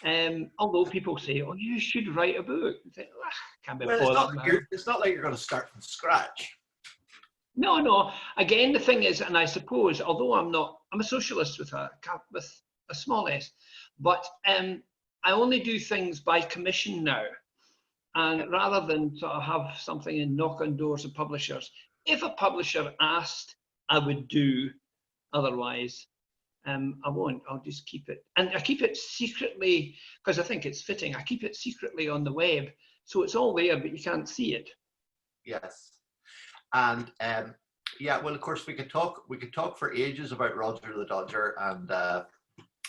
Although people say, "Oh, you should write a book," I think, can't be Well, bothered. it's not like you're going to start from scratch. No. Again, the thing is, and I suppose, although I'm a socialist with a small s, but I only do things by commission now. And rather than sort of have something and knock on doors of publishers, if a publisher asked, I would do. Otherwise, I won't. I'll just keep it. And I keep it secretly, because I think it's fitting. I keep it secretly on the web. So it's all there, but you can't see it. Yes. And yeah, well, of course, we could talk for ages about Roger the Dodger, and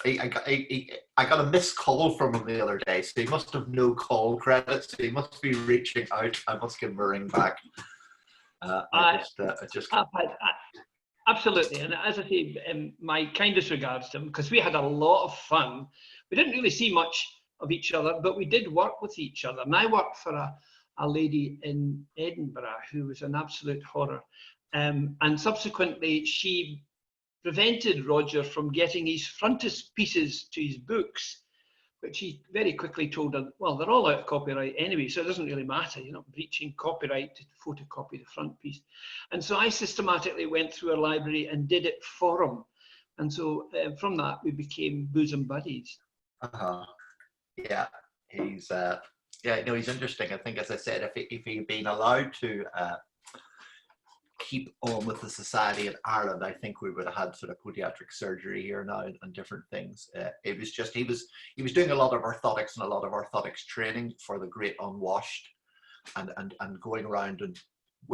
I got a missed call from him the other day, so he must have no call credits. So he must be reaching out. I must give him a ring back. Absolutely, and as I say, my kindest regards to him, because we had a lot of fun. We didn't really see much of each other, but we did work with each other. And I worked for a lady in Edinburgh who was an absolute horror, and subsequently she prevented Roger from getting his frontispieces to his books, which he very quickly told her, well, they're all out of copyright anyway, so it doesn't really matter. You're not breaching copyright to photocopy the front piece. And so I systematically went through a library and did it for him. And so from that, we became bosom buddies. Yeah, he's he's interesting. I think, as I said, if he'd been allowed to keep on with the society in Ireland, I think we would have had sort of podiatric surgery here now and different things. It was just he was doing a lot of orthotics and a lot of orthotics training for the great unwashed, and going around and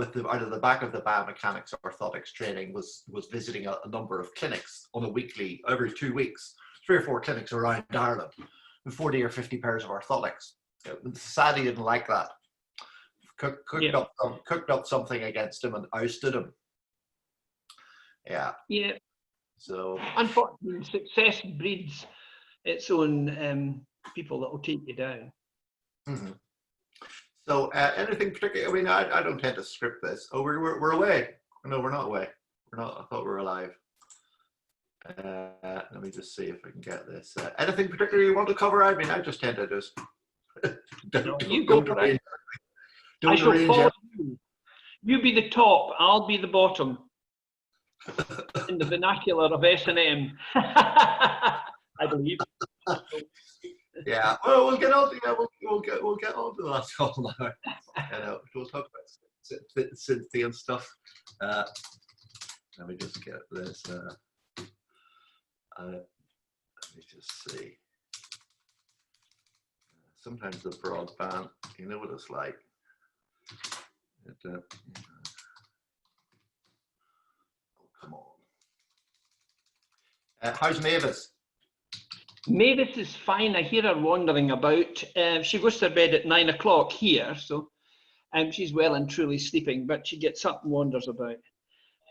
out of the back of the biomechanics orthotics training was visiting a number of clinics on a weekly, every 2 weeks, 3 or 4 clinics around Ireland, with 40 or 50 pairs of orthotics. The society didn't like that. Cooked up something against him and ousted him. Yeah. So unfortunately, success breeds its own people that will take you down. Mm-hmm. So anything particular? I mean, I don't tend to script this. Oh, we're away. No, we're not away. We're not. I thought we were alive. Let me just see if I can get this. Anything particular you want to cover? I mean, I just tend to just you go for it. I shall follow you. You be the top, I'll be the bottom. In the vernacular of S&M. I believe. Yeah. Well, we'll get on to that. We'll get on to that all now. We'll talk about Cynthia and stuff. Let me just get this. Let me just see. Sometimes the broadband, you know what it's like. Oh, come on. How's Mavis? Mavis is fine. I hear her wandering about. She goes to bed at 9 o'clock here, so she's well and truly sleeping, but she gets up and wanders about.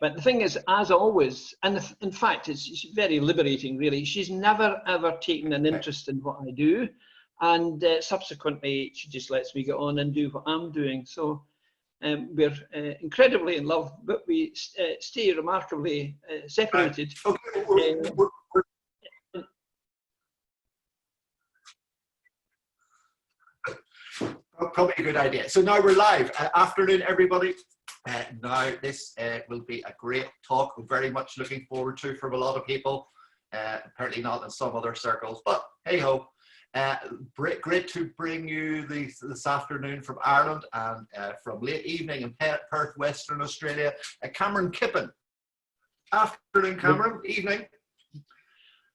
But the thing is, as always, and in fact, it's very liberating, really. She's never, ever taken an interest in what I do. And subsequently, she just lets me get on and do what I'm doing. So we're incredibly in love, but we stay remarkably separated. Probably a good idea. So now we're live. Afternoon, everybody. Now this will be a great talk. We're very much looking forward to from a lot of people. Apparently not in some other circles, but hey ho. Great to bring you this afternoon from Ireland and from late evening in Perth, Western Australia, Cameron Kippen. Afternoon, Cameron. Evening.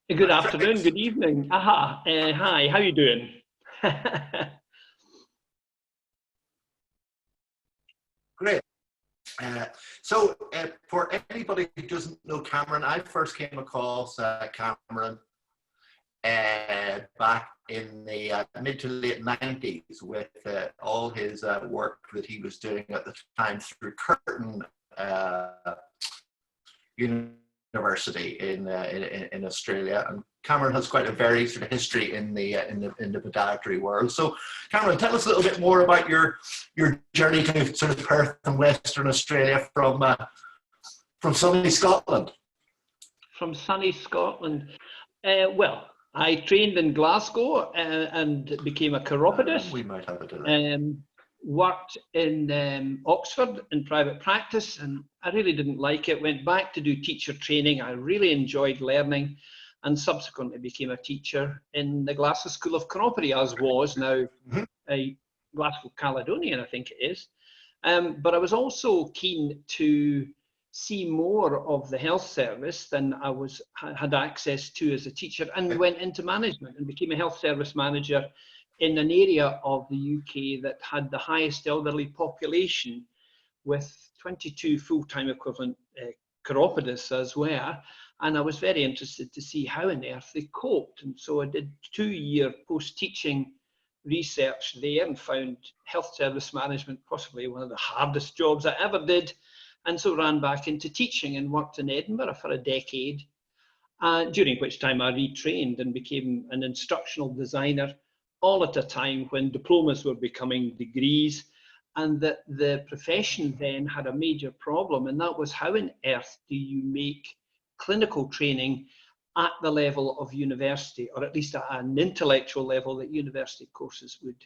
Good afternoon. Good evening. Hi. How you doing? Great. So for anybody who doesn't know Cameron, I first came across Cameron back in the mid to late 90s with all his work that he was doing at the time through Curtin University in Australia. And Cameron has quite a varied sort of history in the podiatry world. So Cameron, tell us a little bit more about your journey to sort of Perth and Western Australia from sunny Scotland. From sunny Scotland. Well, I trained in Glasgow and became a chiropodist. We might have a delay. Worked in Oxford in private practice, and I really didn't like it. Went back to do teacher training. I really enjoyed learning, and subsequently became a teacher in the Glasgow School of Chiropody, as was now a Glasgow Caledonian, I think it is. But I was also keen to see more of the health service than I had access to as a teacher, and went into management and became a health service manager in an area of the UK that had the highest elderly population, with 22 full-time equivalent chiropodists as well. And I was very interested to see how on earth they coped. And so I did 2-year post-teaching research there and found health service management possibly one of the hardest jobs I ever did. And so ran back into teaching and worked in Edinburgh for a decade, during which time I retrained and became an instructional designer, all at a time when diplomas were becoming degrees, and that the profession then had a major problem, and that was how on earth do you make clinical training at the level of university, or at least at an intellectual level that university courses would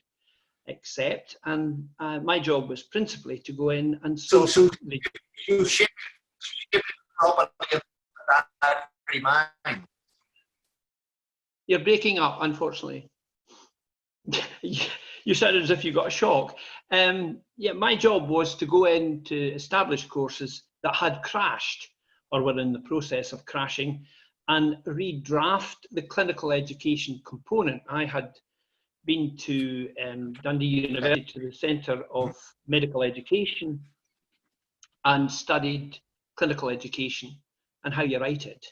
accept. And my job was principally to go in and so you shape it properly that mind. You're breaking up, unfortunately. You sounded as if you got a shock. Yeah, my job was to go in to establish courses that had crashed or were in the process of crashing, and redraft the clinical education component. I had been to Dundee University, to the Centre of Medical Education, and studied clinical education and how you write it.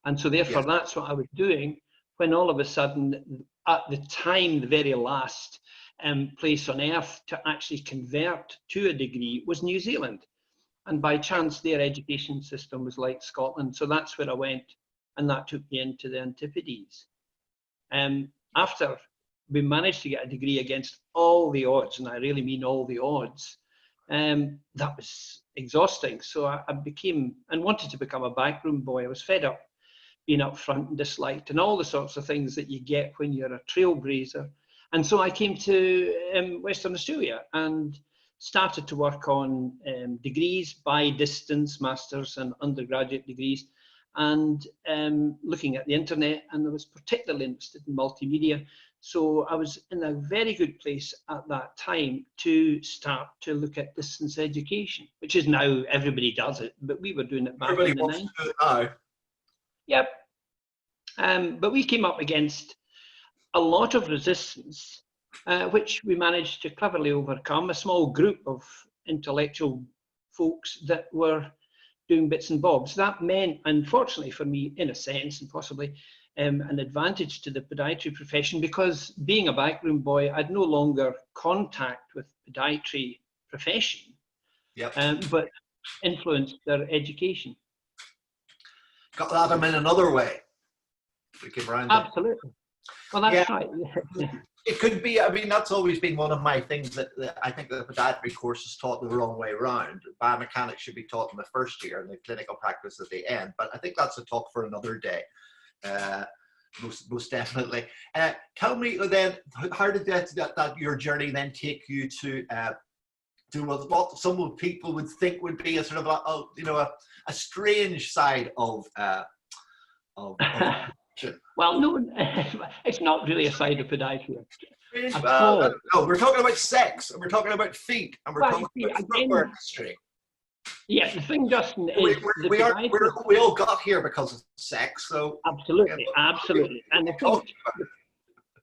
And so therefore, that's what I was doing, when all of a sudden, at the time, the very last place on earth to actually convert to a degree was New Zealand. And by chance, their education system was like Scotland. So that's where I went, and that took me into the Antipodes. After we managed to get a degree against all the odds, and I really mean all the odds, that was exhausting. So I became, and wanted to become a backroom boy. I was fed up being up front and disliked, and all the sorts of things that you get when you're a trailblazer. And so I came to Western Australia and started to work on degrees by distance, masters and undergraduate degrees, and looking at the internet, and I was particularly interested in multimedia. So I was in a very good place at that time to start to look at distance education, which is now everybody does it, but we were doing it back in the 90s. Yep. But we came up against a lot of resistance, which we managed to cleverly overcome. A small group of intellectual folks that were doing bits and bobs. That meant, unfortunately for me, in a sense, and possibly an advantage to the podiatry profession, because being a backroom boy, I'd no longer contact with podiatry profession, but influenced their education. Got that in another way. We came around. Absolutely. Well, that's right. It could be, I mean, that's always been one of my things that I think the podiatry course is taught the wrong way around. Biomechanics should be taught in the first year and the clinical practice at the end. But I think that's a talk for another day, most definitely. Tell me then, how did that your journey then take you to what some people would think would be a sort of a strange side of well, no, it's not really a side of podiatry. No, we're talking about sex, and we're talking about feet, and we're talking about footwear industry. Yeah, the thing, Justin, is we all got here because of sex, so absolutely, absolutely. And I think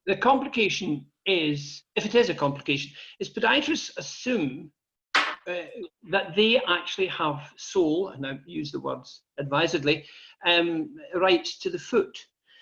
the complication is, if it is a complication, is podiatrists assume that they actually have sole, and I use the words advisedly, rights to the foot.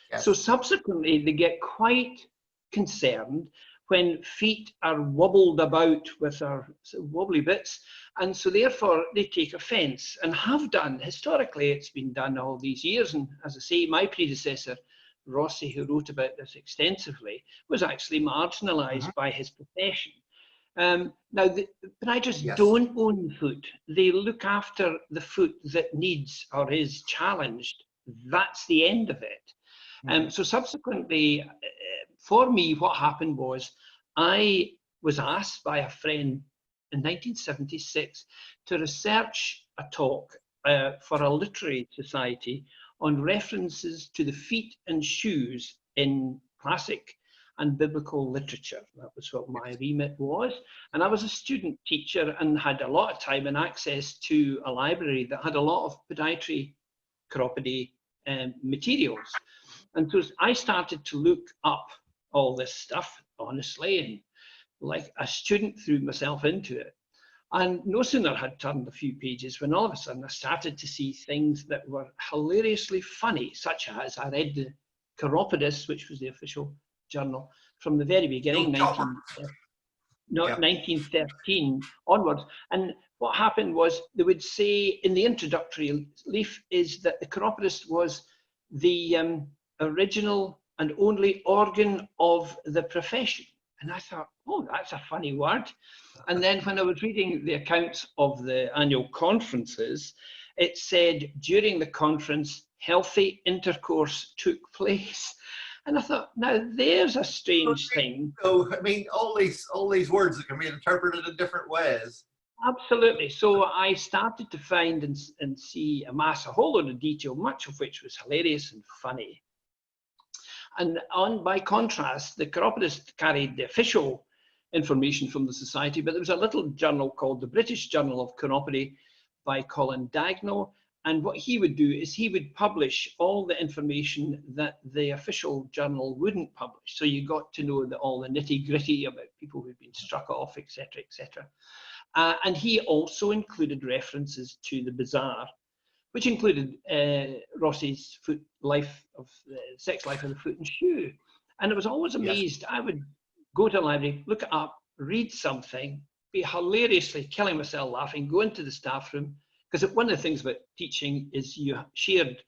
Yes. So subsequently, they get quite concerned when feet are wobbled about with our wobbly bits, and so therefore they take offence, and have done. Historically, it's been done all these years, and as I say, my predecessor, Rossi, who wrote about this extensively, was actually marginalised by his profession. Now, the podiatrists don't own the foot. They look after the foot that needs or is challenged. That's the end of it. So subsequently, for me, what happened was I was asked by a friend in 1976 to research a talk for a literary society on references to the feet and shoes in classic and biblical literature. That was what my remit was. And I was a student teacher and had a lot of time and access to a library that had a lot of podiatry, chiropody materials. And so I started to look up all this stuff, honestly, and like a student threw myself into it. And no sooner had turned a few pages when all of a sudden I started to see things that were hilariously funny, such as I read the Chiropodist, which was the official journal, from the very beginning, 1913 onwards. And what happened was they would say in the introductory leaf is that the Chiropodist was the original and only organ of the profession. And I thought, oh, that's a funny word. And then when I was reading the accounts of the annual conferences, it said during the conference, healthy intercourse took place. And I thought, now there's a strange thing. So, I mean, all these words that can be interpreted in different ways. Absolutely. So I started to find and see, amass a whole lot of detail, much of which was hilarious and funny. And by contrast, the Chiropodist carried the official information from the society, but there was a little journal called the British Journal of Chiropody by Colin Dagnall. And what he would do is he would publish all the information that the official journal wouldn't publish. So you got to know all the nitty gritty about people who'd been struck off, etc., etc. And he also included references to the bazaar, which included Rossi's sex life of the foot and shoe. And I was always amazed. Yes. I would go to the library, look it up, read something, be hilariously killing myself laughing, go into the staff room, because one of the things about teaching is you shared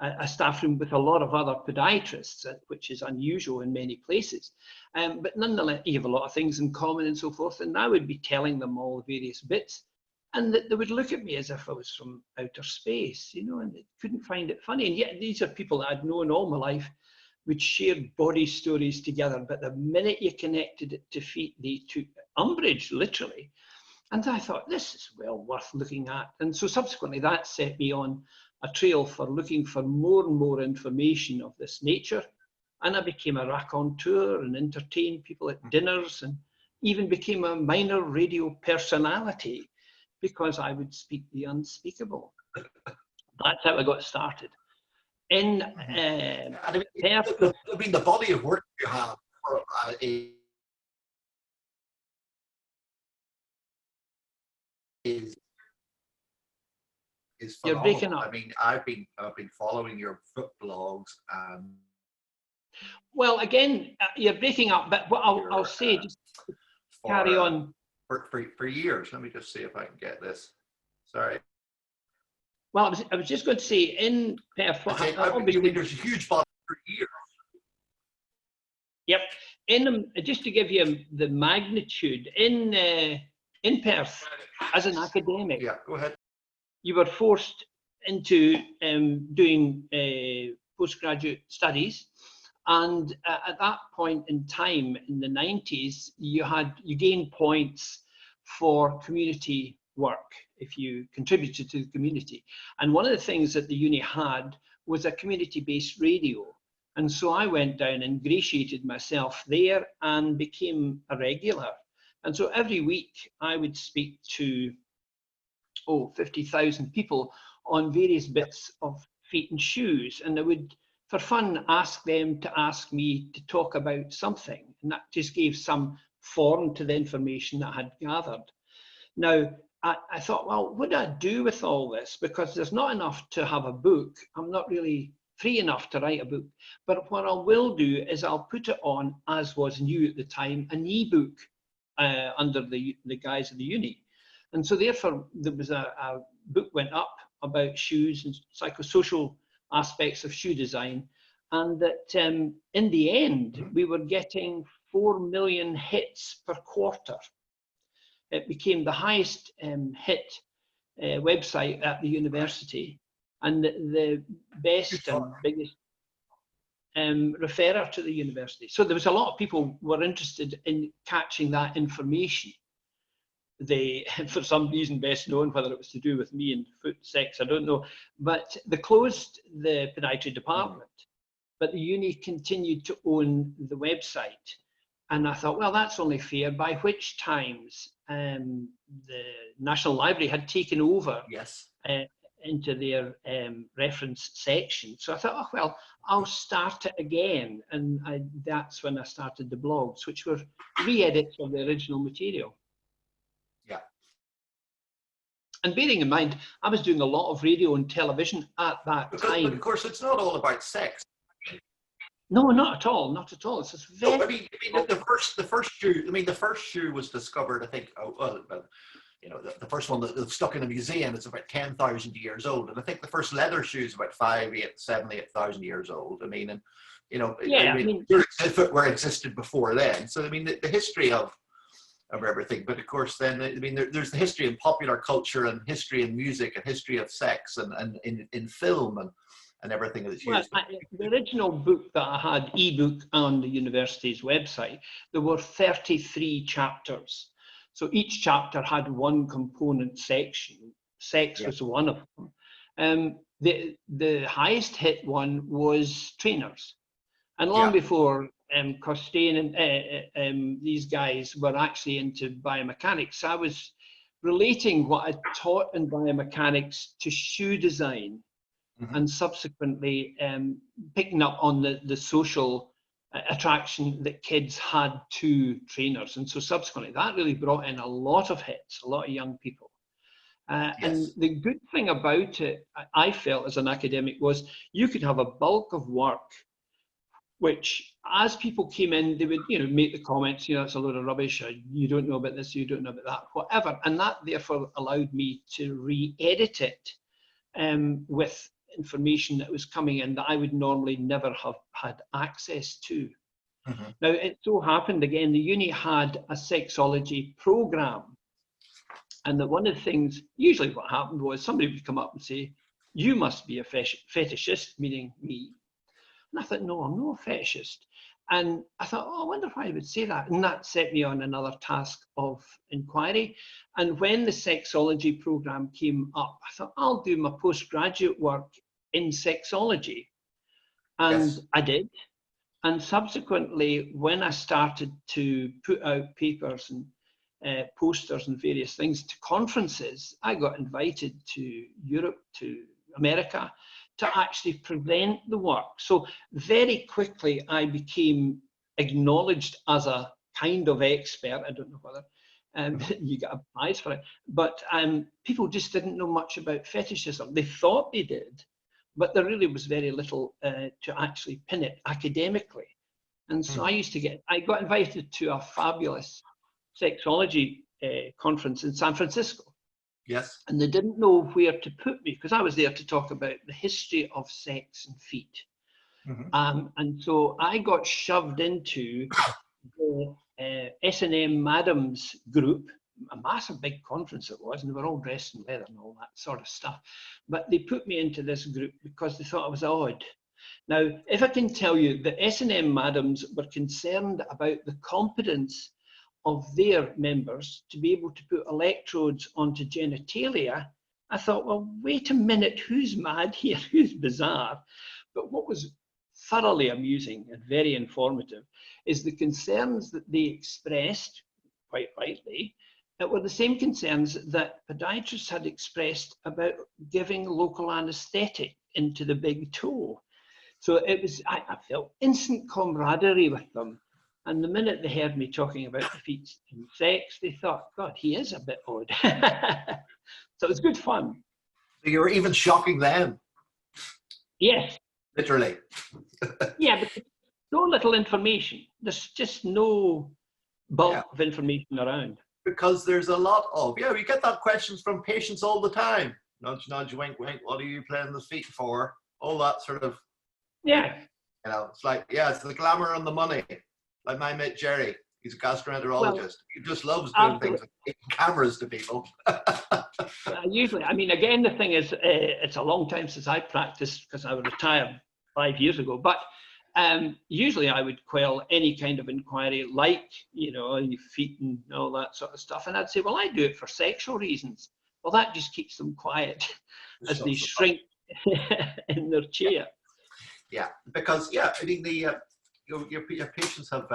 a staff room with a lot of other podiatrists, which is unusual in many places. But nonetheless, you have a lot of things in common and so forth. And I would be telling them all the various bits. And they would look at me as if I was from outer space, you know, and they couldn't find it funny. And yet these are people that I'd known all my life, which shared body stories together. But the minute you connected it to feet, they took umbrage, literally. And I thought, this is well worth looking at. And so subsequently, that set me on a trail for looking for more and more information of this nature. And I became a raconteur and entertained people at dinners and even became a minor radio personality, because I would speak the unspeakable. That's how I got started. In I mean, the body of work you have is phenomenal. You're breaking up. I mean, I've been following your foot blogs. Well, again, you're breaking up, but what I'll say, just carry on. For years. Let me just see if I can get this. Sorry. Well, I was just going to say, in Perth, there's a huge body for years. Yep. Just to give you the magnitude, in Perth, as an academic, yeah, go ahead. You were forced into doing postgraduate studies. And at that point in time, in the 90s, you gained points for community work if you contributed to the community. And one of the things that the uni had was a community-based radio. And so I went down and ingratiated myself there and became a regular. And so every week I would speak to 50,000 people on various bits of feet and shoes. And I would, for fun, ask them to ask me to talk about something. And that just gave some form to the information that I had gathered. Now, I thought, well, what do I do with all this? Because there's not enough to have a book. I'm not really free enough to write a book. But what I will do is I'll put it on, as was new at the time, an e-book under the guise of the uni. And so therefore, there was a book went up about shoes and psychosocial aspects of shoe design. And that in the end, we were getting 4 million hits per quarter. It became the highest hit website at the university, and the best and biggest. referrer to the university. So there was a lot of people were interested in catching that information. They, for some reason best known, whether it was to do with me and foot sex, I don't know, but they closed the podiatry department, but the uni continued to own the website. And I thought, well, that's only fair, by which times the National Library had taken over into their reference section. So I thought, oh, well, I'll start it again. And that's when I started the blogs, which were re-edits of the original material. Yeah. And bearing in mind, I was doing a lot of radio and television at that time. But of course, it's not all about sex. No, not at all. Not at all. It's just very. No, I mean the first shoe. I mean, the first shoe was discovered, I think. You know, the first one that's stuck in a museum is about 10,000 years old, and I think the first leather shoe is about 8,000 years old. I mean, and you know, yeah, I mean footwear existed before then. So I mean, the history of everything. But of course, then I mean, there's the history in popular culture and history in music and history of sex and in film and everything that's used. Well, the original book that I had, ebook, on the university's website, there were 33 chapters. So each chapter had one component section. Sex was one of them. The highest hit one was trainers. And long before Costain and these guys were actually into biomechanics, I was relating what I taught in biomechanics to shoe design. And subsequently picking up on the social attraction that kids had to trainers. And so subsequently that really brought in a lot of hits, a lot of young people. And the good thing about it, I felt as an academic, was you could have a bulk of work, which as people came in, they would, you know, make the comments, you know, it's a load of rubbish, or you don't know about this, you don't know about that, whatever. And that therefore allowed me to re-edit it with information that was coming in that I would normally never have had access to. Now, it so happened, again, the uni had a sexology program. And that one of the things, usually what happened was somebody would come up and say, you must be a fetishist, meaning me. And I thought, no, I'm not a fetishist. And I thought, oh, I wonder why I would say that. And that set me on another task of inquiry. And when the sexology program came up, I thought, I'll do my postgraduate work in sexology. And I did. And subsequently, when I started to put out papers and posters and various things to conferences, I got invited to Europe, to America, to actually present the work. So very quickly, I became acknowledged as a kind of expert. I don't know whether you get a prize for it, but people just didn't know much about fetishism. They thought they did, but there really was very little to actually pin it academically. And so I got invited to a fabulous sexology conference in San Francisco. Yes. And they didn't know where to put me, because I was there to talk about the history of sex and feet. And so I got shoved into the S&M Madams group, a massive big conference it was, and they were all dressed in leather and all that sort of stuff. But they put me into this group because they thought I was odd. Now, if I can tell you, the S&M Madams were concerned about the competence of their members to be able to put electrodes onto genitalia, I thought, well, wait a minute, who's mad here? Who's bizarre? But what was thoroughly amusing and very informative is the concerns that they expressed, quite rightly, that were the same concerns that podiatrists had expressed about giving local anaesthetic into the big toe. So it was, I felt instant camaraderie with them. And the minute they heard me talking about the feet and sex, they thought, God, he is a bit odd. So it was good fun. You were even shocking them. Yes. Literally. Yeah, but no little information. There's just no bulk of information around. Because there's a lot of, we get that questions from patients all the time. Nudge, nudge, wink, wink, what are you playing the feet for? All that sort of, you know, it's like, it's the glamour and the money. Like my mate Jerry, he's a gastroenterologist. Well, he just loves doing things like taking cameras to people. Usually, I mean, again, the thing is, it's a long time since I practiced because I was retired 5 years ago. But Usually I would quell any kind of inquiry like, your feet and all that sort of stuff. And I'd say, well, I do it for sexual reasons. Well, that just keeps them quiet as they shrink in their chair. Yeah, because, I mean, your patients have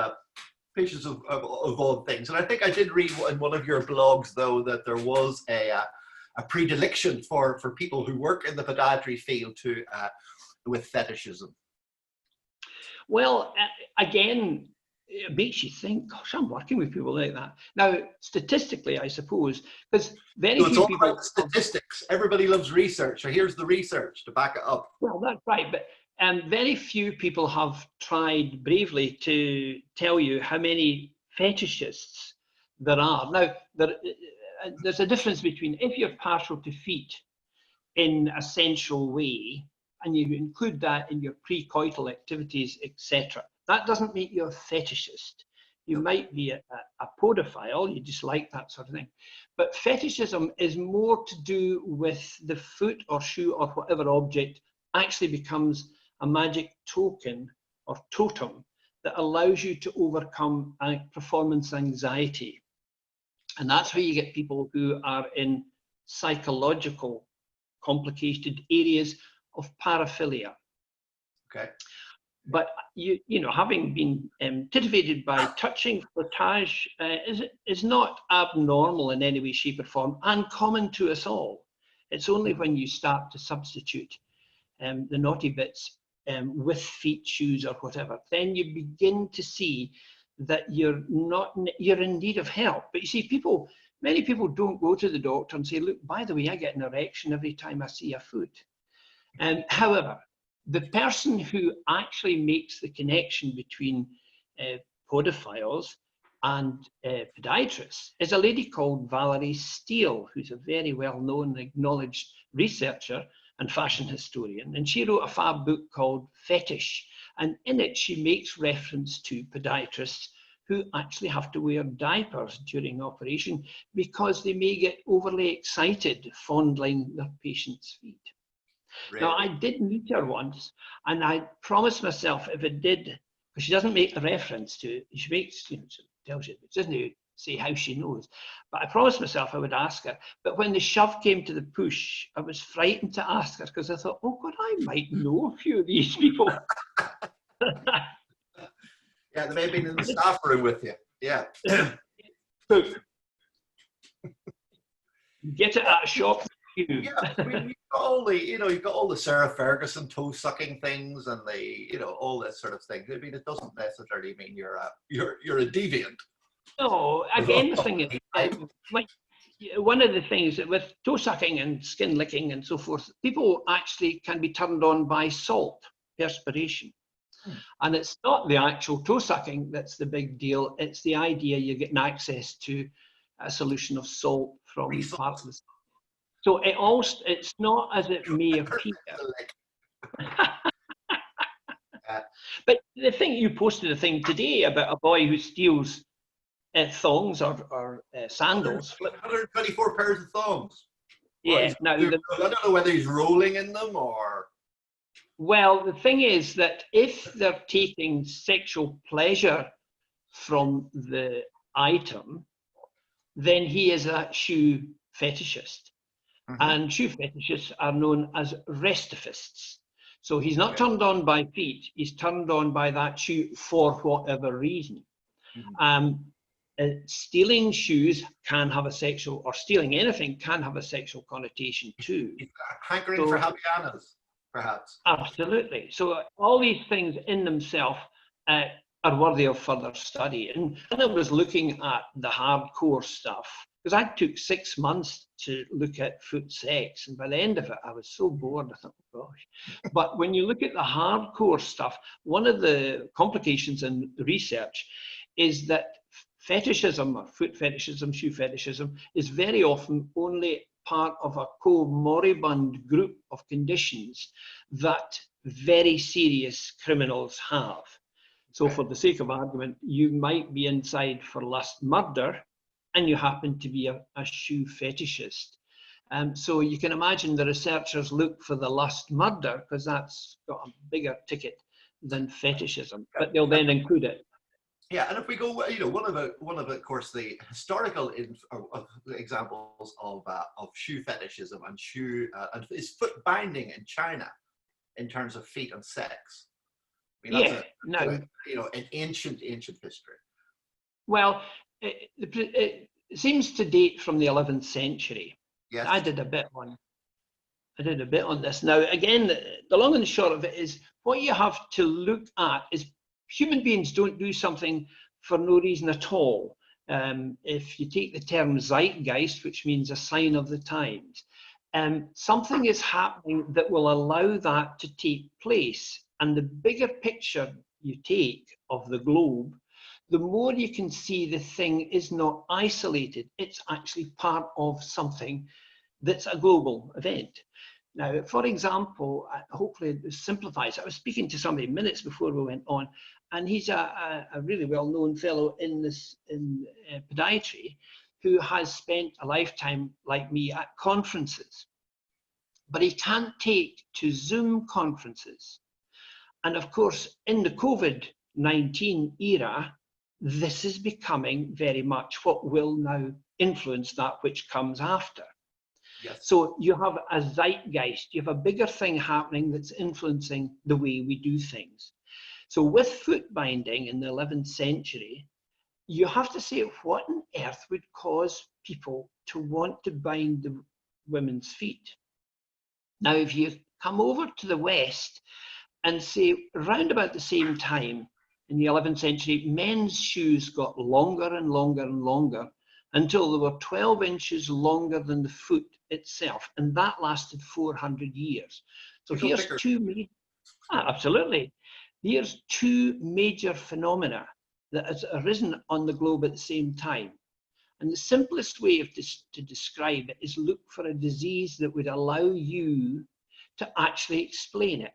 patients of odd things. And I think I did read in one of your blogs, though, that there was a predilection for people who work in the podiatry field with fetishism. Well, again, it makes you think, gosh, I'm working with people like that. Now, statistically, I suppose, because very few people... About statistics. Everybody loves research. So here's the research to back it up. Well, that's right. But very few people have tried bravely to tell you how many fetishists there are. Now, there's a difference between if you're partial to feet in a sensual way, and you include that in your pre-coital activities, etc. That doesn't make you a fetishist. You might be a podophile, you just like that sort of thing. But fetishism is more to do with the foot or shoe or whatever object actually becomes a magic token or totem that allows you to overcome performance anxiety. And that's where you get people who are in psychological complicated areas of paraphilia. Okay. But having been titivated by touching, frottage is not abnormal in any way, shape, or form, and common to us all. It's only when you start to substitute the naughty bits with feet, shoes, or whatever, then you begin to see that you're in need of help. But you see, many people don't go to the doctor and say, look, by the way, I get an erection every time I see a foot. However, the person who actually makes the connection between podophiles and podiatrists is a lady called Valerie Steele, who's a very well-known, acknowledged researcher and fashion historian. And she wrote a fab book called Fetish. And in it, she makes reference to podiatrists who actually have to wear diapers during operation because they may get overly excited fondling their patient's feet. Really? Now, I did meet her once, and I promised myself if it did, because she doesn't make a reference to it, she makes, she tells you, it doesn't say how she knows, but I promised myself I would ask her. But when the shove came to the push, I was frightened to ask her because I thought, oh God, I might know a few of these people. Yeah, they may have been in the staff room with you. Yeah. Get it at a shop. Yeah, I mean, you've got all the Sarah Ferguson toe sucking things and all this sort of thing. I mean, it doesn't necessarily mean you're a deviant. No, again, the thing is, one of the things that with toe sucking and skin licking and so forth, people actually can be turned on by salt, perspiration. And it's not the actual toe sucking that's the big deal. It's the idea you're getting access to a solution of salt from part of the. So it's not as it may appear. But the thing, you posted a thing today about a boy who steals thongs or sandals. 124 pairs of thongs. Yeah. Now, I don't know whether he's rolling in them or... Well, the thing is that if they're taking sexual pleasure from the item, then he is a shoe fetishist. Mm-hmm. And shoe fetishists are known as restifists. So he's not turned on by feet, he's turned on by that shoe for whatever reason. Mm-hmm. Stealing shoes can have a sexual, or stealing anything can have a sexual connotation too. Hankering for Havanas, perhaps. Absolutely. So all these things in themselves are worthy of further study. And I was looking at the hardcore stuff, because I took 6 months to look at foot sex, and by the end of it, I was so bored, I thought, oh gosh. But when you look at the hardcore stuff, one of the complications in the research is that fetishism, or foot fetishism, shoe fetishism, is very often only part of a co-moribund group of conditions that very serious criminals have. So for the sake of argument, you might be inside for lust murder, and you happen to be a shoe fetishist. So you can imagine the researchers look for the lust murder because that's got a bigger ticket than fetishism, but they'll then include it. Yeah, and if we go, you know, one of of course the historical examples of shoe fetishism and is foot binding in China in terms of feet and sex. I mean, that's you know, an ancient history. Well, it seems to date from the 11th century. Yes. I did a bit on this. Now, again, the long and the short of it is what you have to look at is human beings don't do something for no reason at all. If you take the term zeitgeist, which means a sign of the times, something is happening that will allow that to take place. And the bigger picture you take of the globe, the more you can see the thing is not isolated. It's actually part of something that's a global event. Now, for example, hopefully it simplifies. I was speaking to somebody minutes before we went on, and he's a really well-known fellow in podiatry who has spent a lifetime, like me, at conferences. But he can't take to Zoom conferences. And of course, in the COVID-19 era, this is becoming very much what will now influence that which comes after. Yes. So you have a zeitgeist, you have a bigger thing happening that's influencing the way we do things. So with foot binding in the 11th century, you have to say what on earth would cause people to want to bind the women's feet. Now, if you come over to the West and say around about the same time in the 11th century, men's shoes got longer and longer and longer until they were 12 inches longer than the foot itself. And that lasted 400 years. So here's absolutely. Here's two major phenomena that has arisen on the globe at the same time. And the simplest way to describe it is look for a disease that would allow you to actually explain it.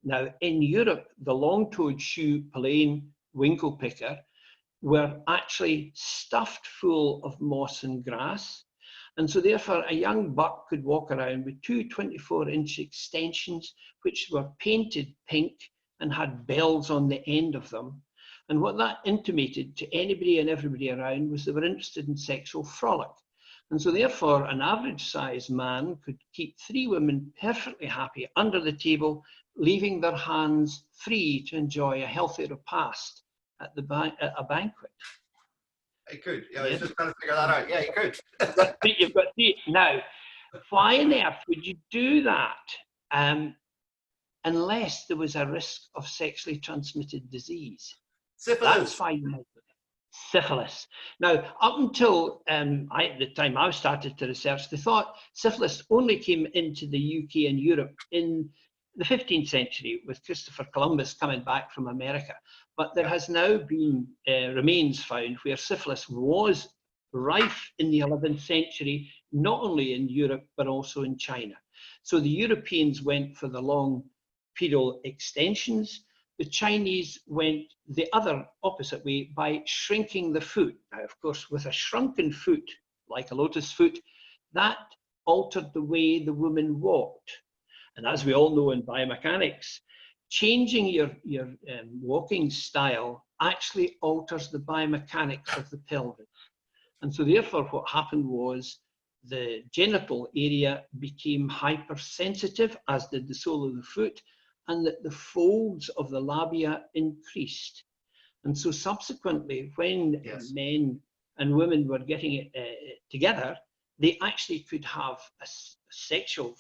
Now, in Europe, the long-toed shoe, plain winkle picker, were actually stuffed full of moss and grass. And so therefore, a young buck could walk around with two 24-inch extensions, which were painted pink and had bells on the end of them. And what that intimated to anybody and everybody around was they were interested in sexual frolic. And so therefore, an average-sized man could keep three women perfectly happy under the table, leaving their hands free to enjoy a healthy repast at a banquet. He could. Yeah, I was just trying to figure that out. Yeah, he could. You've got three. Now, why on earth would you do that unless there was a risk of sexually transmitted disease? Syphilis. That's why you might do it. Syphilis. Now, up until the time I started to research, they thought syphilis only came into the UK and Europe in the 15th century with Christopher Columbus coming back from America. But there has now been remains found where syphilis was rife in the 11th century, not only in Europe, but also in China. So the Europeans went for the long pedal extensions. The Chinese went the other opposite way by shrinking the foot. Now, of course, with a shrunken foot, like a lotus foot, that altered the way the woman walked. And as we all know in biomechanics, changing your walking style actually alters the biomechanics of the pelvis. And so therefore what happened was the genital area became hypersensitive, as did the sole of the foot, and that the folds of the labia increased. And so subsequently, when men and women were getting it together, they actually could have a sexual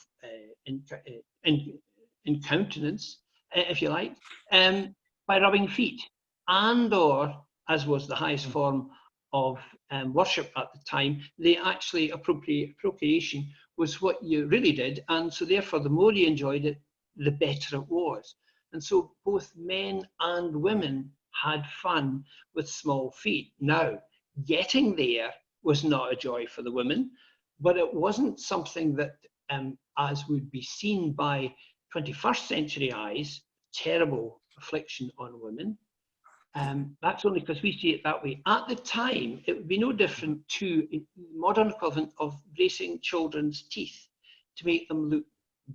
incontinence, if you like, by rubbing feet, and or, as was the highest form of worship at the time, they actually procreation was what you really did. And so therefore, the more you enjoyed it, the better it was. And so both men and women had fun with small feet. Now, getting there was not a joy for the women, but it wasn't something that, as would be seen by 21st century eyes, terrible affliction on women. That's only because we see it that way. At the time, it would be no different to the modern equivalent of bracing children's teeth to make them look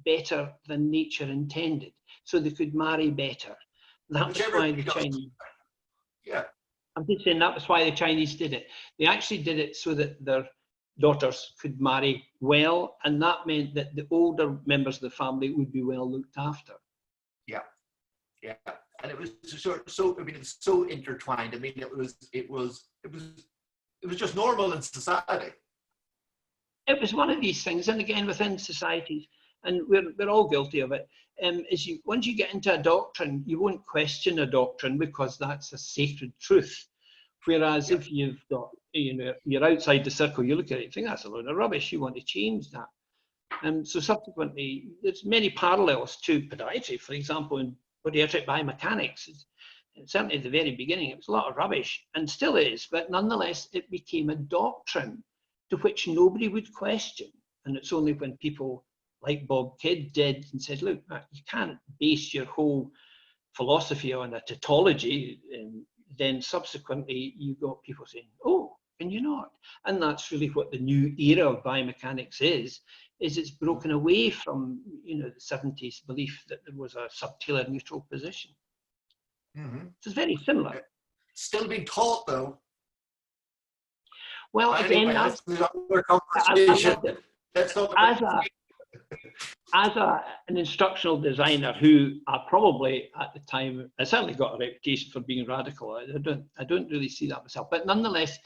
better than nature intended, so they could marry better. That was why the Chinese. Yeah. I'm just saying that was why the Chinese did it. They actually did it so that their daughters could marry well, and that meant that the older members of the family would be well looked after. Yeah, yeah, and it was so. I mean, it's so intertwined. I mean, it was just normal in society. It was one of these things, and again within societies, and we're all guilty of it. Once you get into a doctrine, you won't question a doctrine because that's a sacred truth. Whereas if you've got, you're outside the circle, you look at it and think that's a load of rubbish, you want to change that. And so subsequently, there's many parallels to podiatry. For example, in podiatric biomechanics, certainly at the very beginning, it was a lot of rubbish, and still is, but nonetheless, it became a doctrine to which nobody would question. And it's only when people like Bob Kidd did and said, look, you can't base your whole philosophy on a tautology, and then subsequently you got people saying, oh, can you not? And that's really what the new era of biomechanics is it's broken away from, the 70s belief that there was a subtalar neutral position. Mm-hmm. So it's very similar. Still being taught though. Well, again, anyway, that's another conversation. As an instructional designer who probably at the time, I certainly got a reputation for being radical. I don't really see that myself. But nonetheless,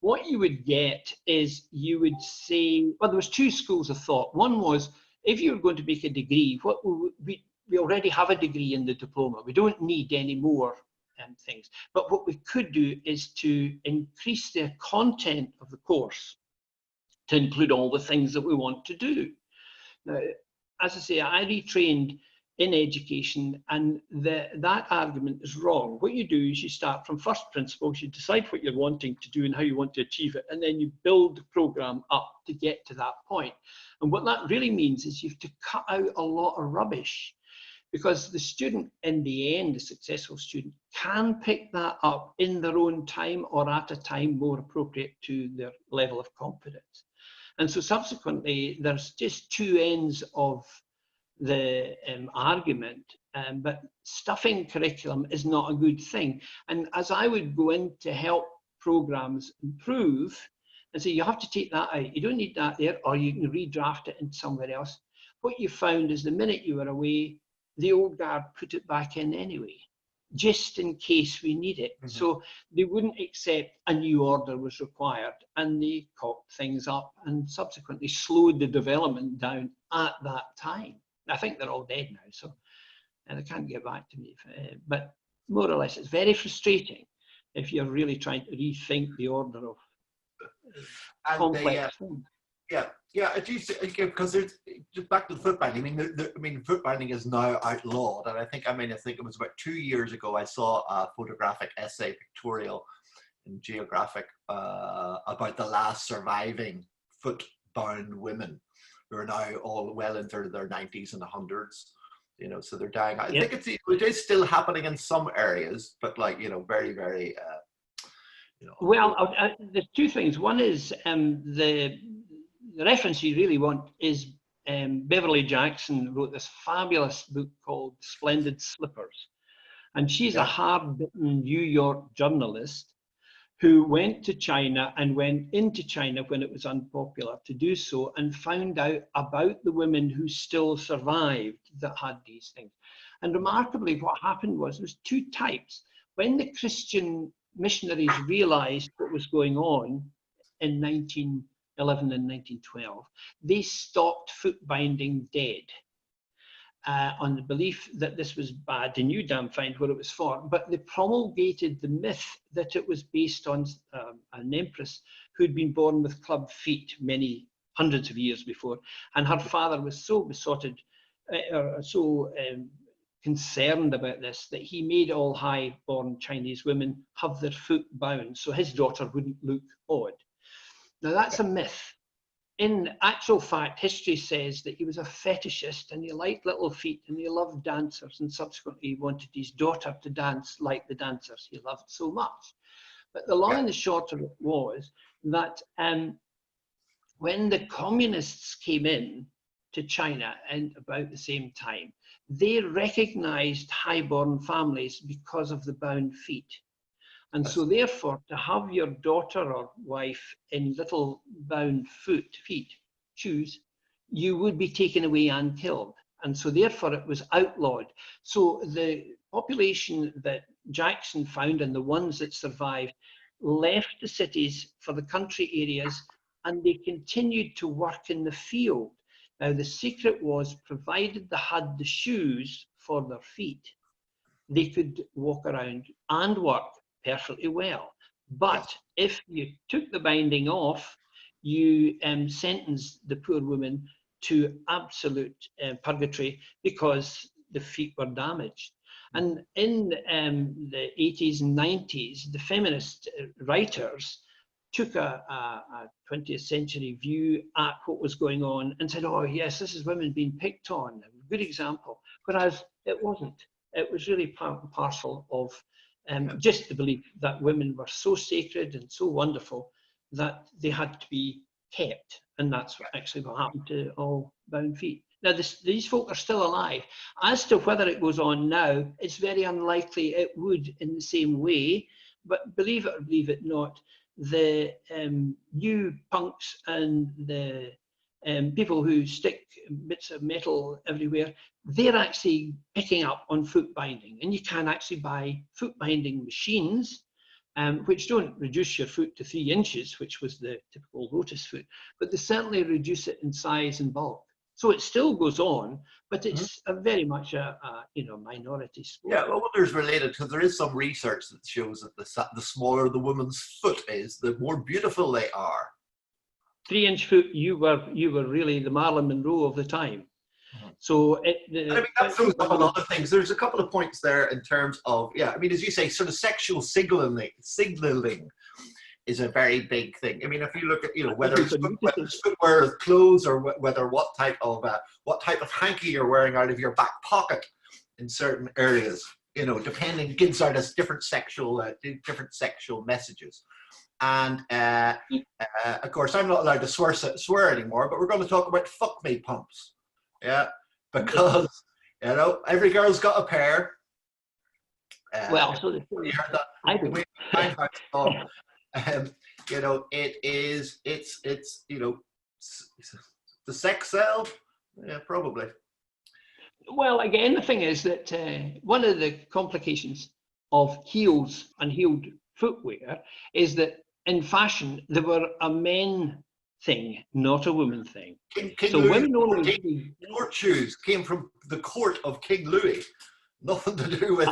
what you would get is you would say, well, there was two schools of thought. One was, if you were going to make a degree, we already have a degree in the diploma. We don't need any more things. But what we could do is to increase the content of the course to include all the things that we want to do. Now, as I say, I retrained in education, and that argument is wrong. What you do is you start from first principles, you decide what you're wanting to do and how you want to achieve it, and then you build the program up to get to that point. And what that really means is you have to cut out a lot of rubbish, because the student, in the end, the successful student, can pick that up in their own time or at a time more appropriate to their level of competence. And so subsequently, there's just two ends of the argument, but stuffing curriculum is not a good thing. And as I would go in to help programs improve and say, you have to take that out, you don't need that there, or you can redraft it into somewhere else. What you found is the minute you were away, the old guard put it back in anyway, just in case we need it. Mm-hmm. So they wouldn't accept a new order was required, and they cocked things up and subsequently slowed the development down at that time. I think they're all dead now, so they can't get back to me. But more or less, it's very frustrating if you're really trying to rethink the order of complex things. Yeah, because there's just back to the foot binding. I mean, foot binding is now outlawed, and I think it was about 2 years ago I saw a photographic essay pictorial in Geographic about the last surviving foot-bound women who are now all well into their 90s and 100s. So they're dying. I think it is still happening in some areas, but very, very. Well, there's two things. One is the reference you really want is Beverly Jackson wrote this fabulous book called Splendid Slippers. And she's a hard-bitten New York journalist who went to China and went into China when it was unpopular to do so, and found out about the women who still survived that had these things. And remarkably, what happened was there's two types. When the Christian missionaries realized what was going on in 1911 and 1912, they stopped foot binding dead on the belief that this was bad. They knew damn fine what it was for, but they promulgated the myth that it was based on an empress who'd been born with club feet many hundreds of years before, and her father was so besotted, concerned about this, that he made all high-born Chinese women have their foot bound so his daughter wouldn't look odd. Now that's a myth. In actual fact, history says that he was a fetishist and he liked little feet and he loved dancers, and subsequently he wanted his daughter to dance like the dancers he loved so much. But the long and the short of it was that when the communists came in to China in about the same time, they recognized highborn families because of the bound feet. And so therefore, to have your daughter or wife in little bound feet, shoes, you would be taken away and killed. And so therefore it was outlawed. So the population that Jackson found and the ones that survived left the cities for the country areas, and they continued to work in the field. Now the secret was, provided they had the shoes for their feet, they could walk around and work perfectly well. But if you took the binding off, you sentenced the poor woman to absolute purgatory because the feet were damaged. And in the 80s and 90s, the feminist writers took a 20th century view at what was going on and said, oh yes, this is women being picked on, a good example. Whereas it wasn't. It was really part and parcel of just the belief that women were so sacred and so wonderful that they had to be kept. And that's actually what happened to all bound feet. Now, these folk are still alive. As to whether it goes on now, it's very unlikely it would in the same way. But believe it or believe it not, the new punks and the people who stick bits of metal everywhere, they're actually picking up on foot binding. And you can actually buy foot binding machines, which don't reduce your foot to 3 inches, which was the typical lotus foot, but they certainly reduce it in size and bulk. So it still goes on, but it's a very much a minority sport. Yeah, well, there's related, because there is some research that shows that the smaller the woman's foot is, the more beautiful they are. 3-inch foot, you were really the Marilyn Monroe of the time. So I mean, that throws up a lot of things. There's a couple of points there in terms of, I mean, as you say, sort of sexual signaling is a very big thing. I mean, if you look at, whether it's footwear or clothes, or whether what type of hanky you're wearing out of your back pocket in certain areas, depending, gives out us different sexual messages. And of course, I'm not allowed to swear anymore, but we're going to talk about fuck me pumps. Yeah, because every girl's got a pair. Well, so you heard that. I do. It's the sex cell. Yeah, probably. Well, again, the thing is that one of the complications of heels and heeled footwear is that in fashion they were a men thing, not a woman thing. King so Louis, women only court shoes came from the court of King Louis, nothing to do with.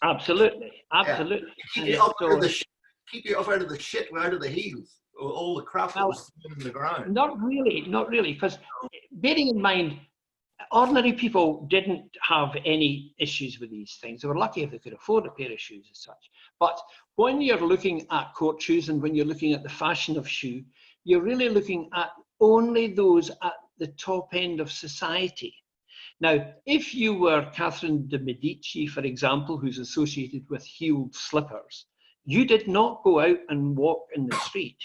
Absolutely. Yeah. Keep you up out of the shit, out of the heels, all the crap that was in the ground. Not really, because bearing in mind, ordinary people didn't have any issues with these things. They were lucky if they could afford a pair of shoes as such. But when you're looking at court shoes and when you're looking at the fashion of shoe, you're really looking at only those at the top end of society. Now, if you were Catherine de Medici, for example, who's associated with heeled slippers, you did not go out and walk in the street.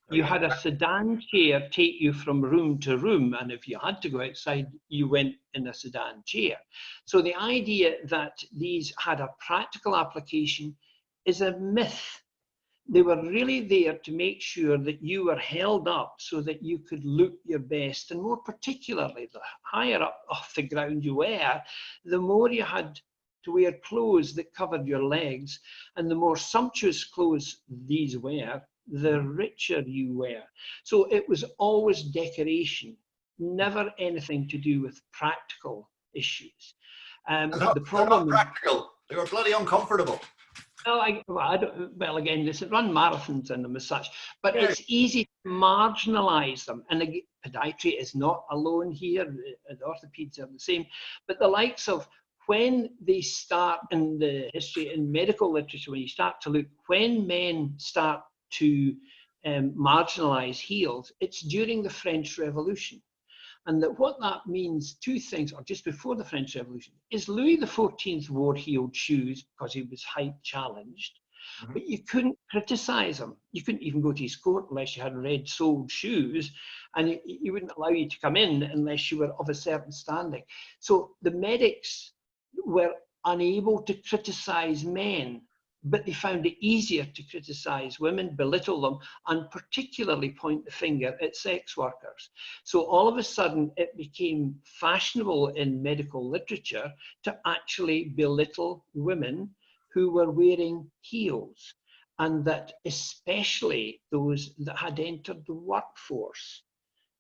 You had a sedan chair take you from room to room, and if you had to go outside, you went in a sedan chair. So the idea that these had a practical application is a myth. They were really there to make sure that you were held up so that you could look your best, and more particularly, the higher up off the ground you were, the more you had to wear clothes that covered your legs, and the more sumptuous clothes these were, the richer you were. So it was always decoration, never anything to do with practical issues. The problem, they're not practical. They were bloody uncomfortable. Well, again, they run marathons in them as such, but it's easy to marginalize them. And again, podiatry is not alone here. The orthopeds are the same. But the likes of when they start in the history in medical literature, when you start to look, when men start to marginalize heels, it's during the French Revolution. And that what that means, two things, or just before the French Revolution, is Louis XIV wore heeled shoes because he was height challenged. but you couldn't criticize them. You couldn't even go to his court unless you had red-soled shoes, and he wouldn't allow you to come in unless you were of a certain standing. So the medics were unable to criticize men, but they found it easier to criticize women, belittle them, and particularly point the finger at sex workers. So all of a sudden, it became fashionable in medical literature to actually belittle women who were wearing heels, and that especially those that had entered the workforce.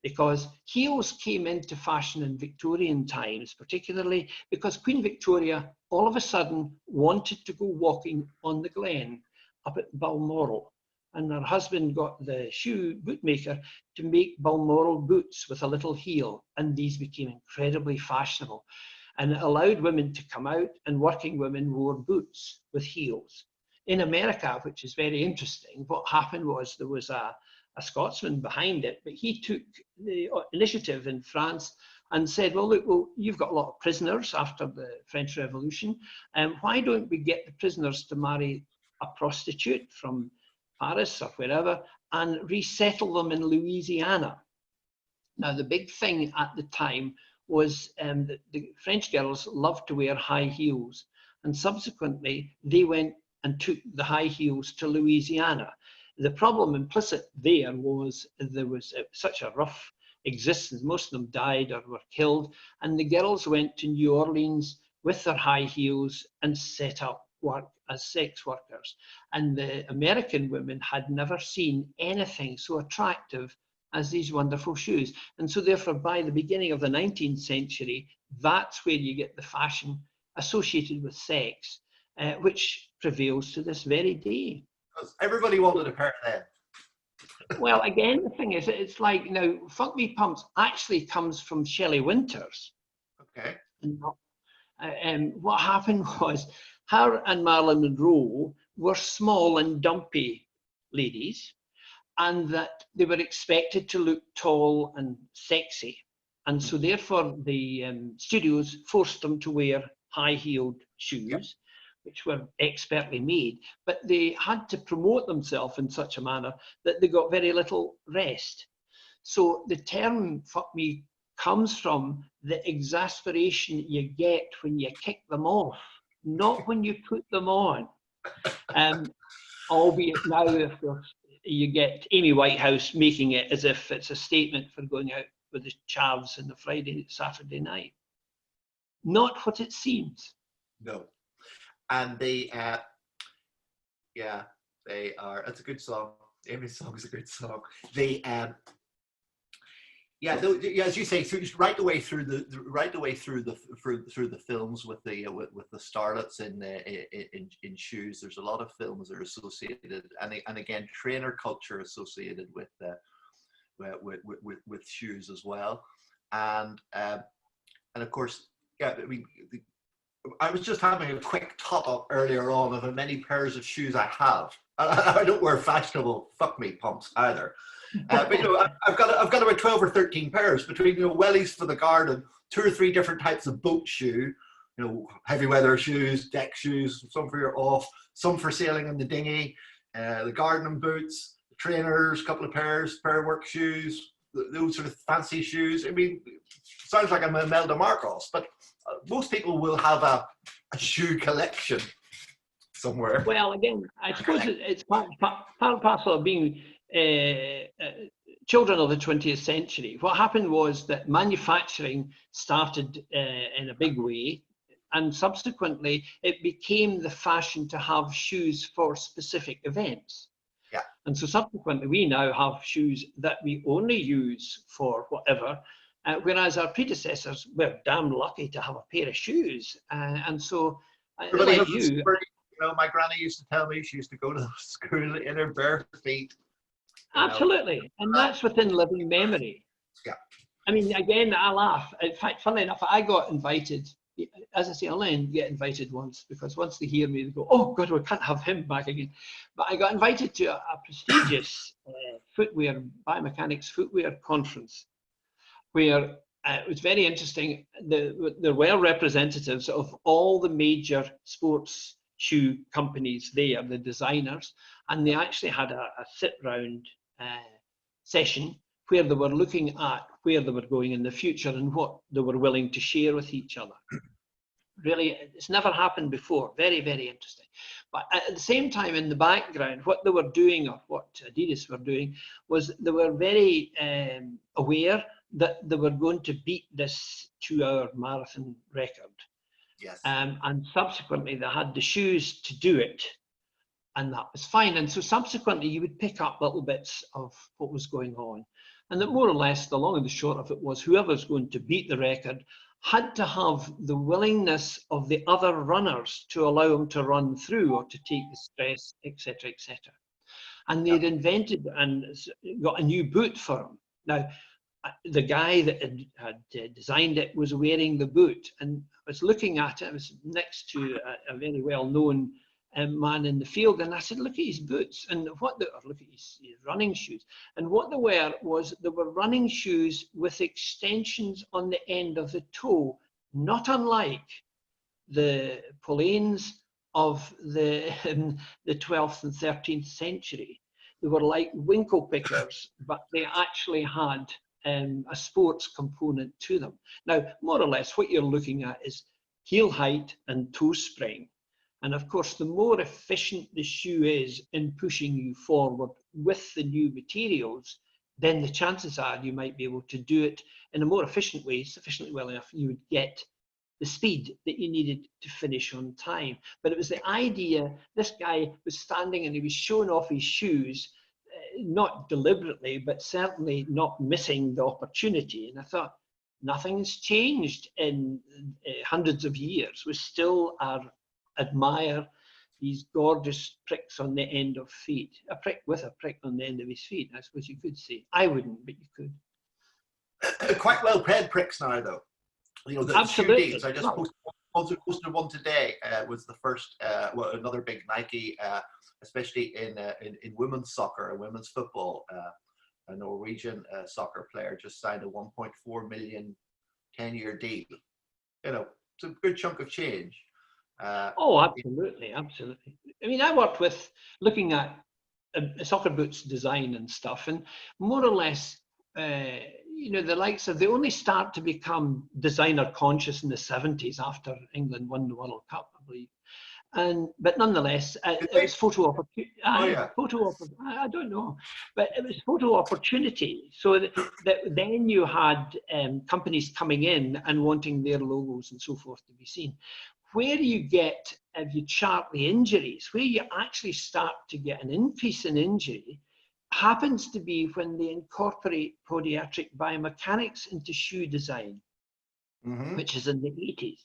Because heels came into fashion in Victorian times, particularly because Queen Victoria all of a sudden wanted to go walking on the Glen up at Balmoral. And her husband got the shoe bootmaker to make Balmoral boots with a little heel. And these became incredibly fashionable. And it allowed women to come out, and working women wore boots with heels. In America, which is very interesting, what happened was there was a Scotsman behind it, but he took the initiative in France and said, well, look, you've got a lot of prisoners after the French Revolution, and why don't we get the prisoners to marry a prostitute from Paris or wherever and resettle them in Louisiana? Now, the big thing at the time was that the French girls loved to wear high heels, and subsequently they went and took the high heels to Louisiana. The problem implicit there was such a rough existence. Most of them died or were killed, and the girls went to New Orleans with their high heels and set up work as sex workers. And the American women had never seen anything so attractive as these wonderful shoes. And so therefore, by the beginning of the 19th century, that's where you get the fashion associated with sex, which prevails to this very day. Everybody wanted a pair of them. Well, again, the thing is, it's like, Fuck Me Pumps actually comes from Shelley Winters. Okay. And what happened was, her and Marilyn Monroe were small and dumpy ladies, and that they were expected to look tall and sexy. And so therefore, the studios forced them to wear high-heeled shoes. Yep. Which were expertly made, but they had to promote themselves in such a manner that they got very little rest. So the term "fuck me" comes from the exasperation you get when you kick them off, not when you put them on. Albeit now, of course, you get Amy Whitehouse making it as if it's a statement for going out with the chavs on the Saturday night. Not what it seems. No. And they are, it's a good song. Amy's song is a good song. They, as you say, right the way through the films with the starlets in shoes. There's a lot of films that are associated, and again, trainer culture associated with shoes as well, and of course, I was just having a quick top up earlier on of how many pairs of shoes I have. I don't wear fashionable fuck me pumps either. But I've got about 12 or 13 pairs between wellies for the garden, 2 or 3 different types of boat shoe, heavy weather shoes, deck shoes, some for your off, some for sailing in the dinghy, the gardening boots, the trainers, a couple of pair of work shoes, those sort of fancy shoes. I mean, sounds like I'm Imelda Marcos, but most people will have a shoe collection somewhere. Well, again, I suppose it's part and parcel of being children of the 20th century. What happened was that manufacturing started in a big way, and subsequently it became the fashion to have shoes for specific events. Yeah. And so subsequently we now have shoes that we only use for whatever, whereas our predecessors were damn lucky to have a pair of shoes. And so, like you, my granny used to tell me she used to go to school in her bare feet. Absolutely, and that's within living memory. Yeah. I mean, again, I laugh. In fact, funnily enough, I got invited. As I say, I only get invited once, because once they hear me, they go, "Oh God, we can't have him back again." But I got invited to a prestigious biomechanics footwear conference, where it was very interesting. There were representatives of all the major sports shoe companies there, the designers, and they actually had a sit-round session where they were looking at where they were going in the future and what they were willing to share with each other. Really, it's never happened before. Very, very interesting. But at the same time, in the background, what they were doing, or what Adidas were doing, was they were very aware that they were going to beat this 2-hour marathon record. Yes. And subsequently, they had the shoes to do it, and that was fine. And so subsequently, you would pick up little bits of what was going on. And that more or less, the long and the short of it was, whoever's going to beat the record had to have the willingness of the other runners to allow them to run through or to take the stress, etc., etc. And they'd invented and got a new boot for them. Now, the guy that had designed it was wearing the boot, and I was looking at it. I was next to a very well-known man in the field, and I said, look at his boots, and look at his running shoes. And what they were running shoes with extensions on the end of the toe, not unlike the Polanes of the 12th and 13th century. They were like winkle pickers, but they actually had a sports component to them. Now, more or less, what you're looking at is heel height and toe spring. And of course, the more efficient the shoe is in pushing you forward with the new materials, then the chances are you might be able to do it in a more efficient way, sufficiently well enough, you would get the speed that you needed to finish on time. But it was the idea, this guy was standing and he was showing off his shoes, not deliberately, but certainly not missing the opportunity. And I thought, nothing's changed in hundreds of years. We still admire these gorgeous pricks on the end of feet. A prick with a prick on the end of his feet, I suppose you could say. I wouldn't, but you could. Quite well paid pricks now, though. You know, the Absolutely. shoe deals. I just posted one today. Was the first, another big Nike, especially in women's soccer and women's football. A Norwegian soccer player just signed a 1.4 million 10-year deal. You know, it's a good chunk of change. Oh, absolutely, absolutely. I mean, I worked with looking at soccer boots design and stuff, and more or less, you know, the likes of, they only start to become designer conscious in the 70s after England won the World Cup, I believe. But nonetheless, it was photo opportunity. I don't know, but it was photo opportunity. So that then you had companies coming in and wanting their logos and so forth to be seen. Where you get, if you chart the injuries, where you actually start to get an increase in injury, happens to be when they incorporate podiatric biomechanics into shoe design, which is in the 80s.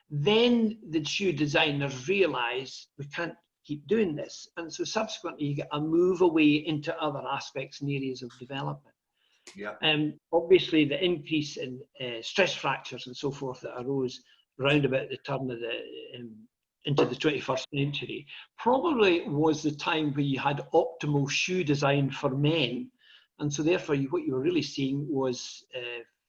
Then the shoe designers realize we can't keep doing this. And so subsequently you get a move away into other aspects and areas of development. Yeah. Obviously the increase in stress fractures and so forth that arose round about the turn of into the 21st century probably was the time where you had optimal shoe design for men. And so therefore what you were really seeing was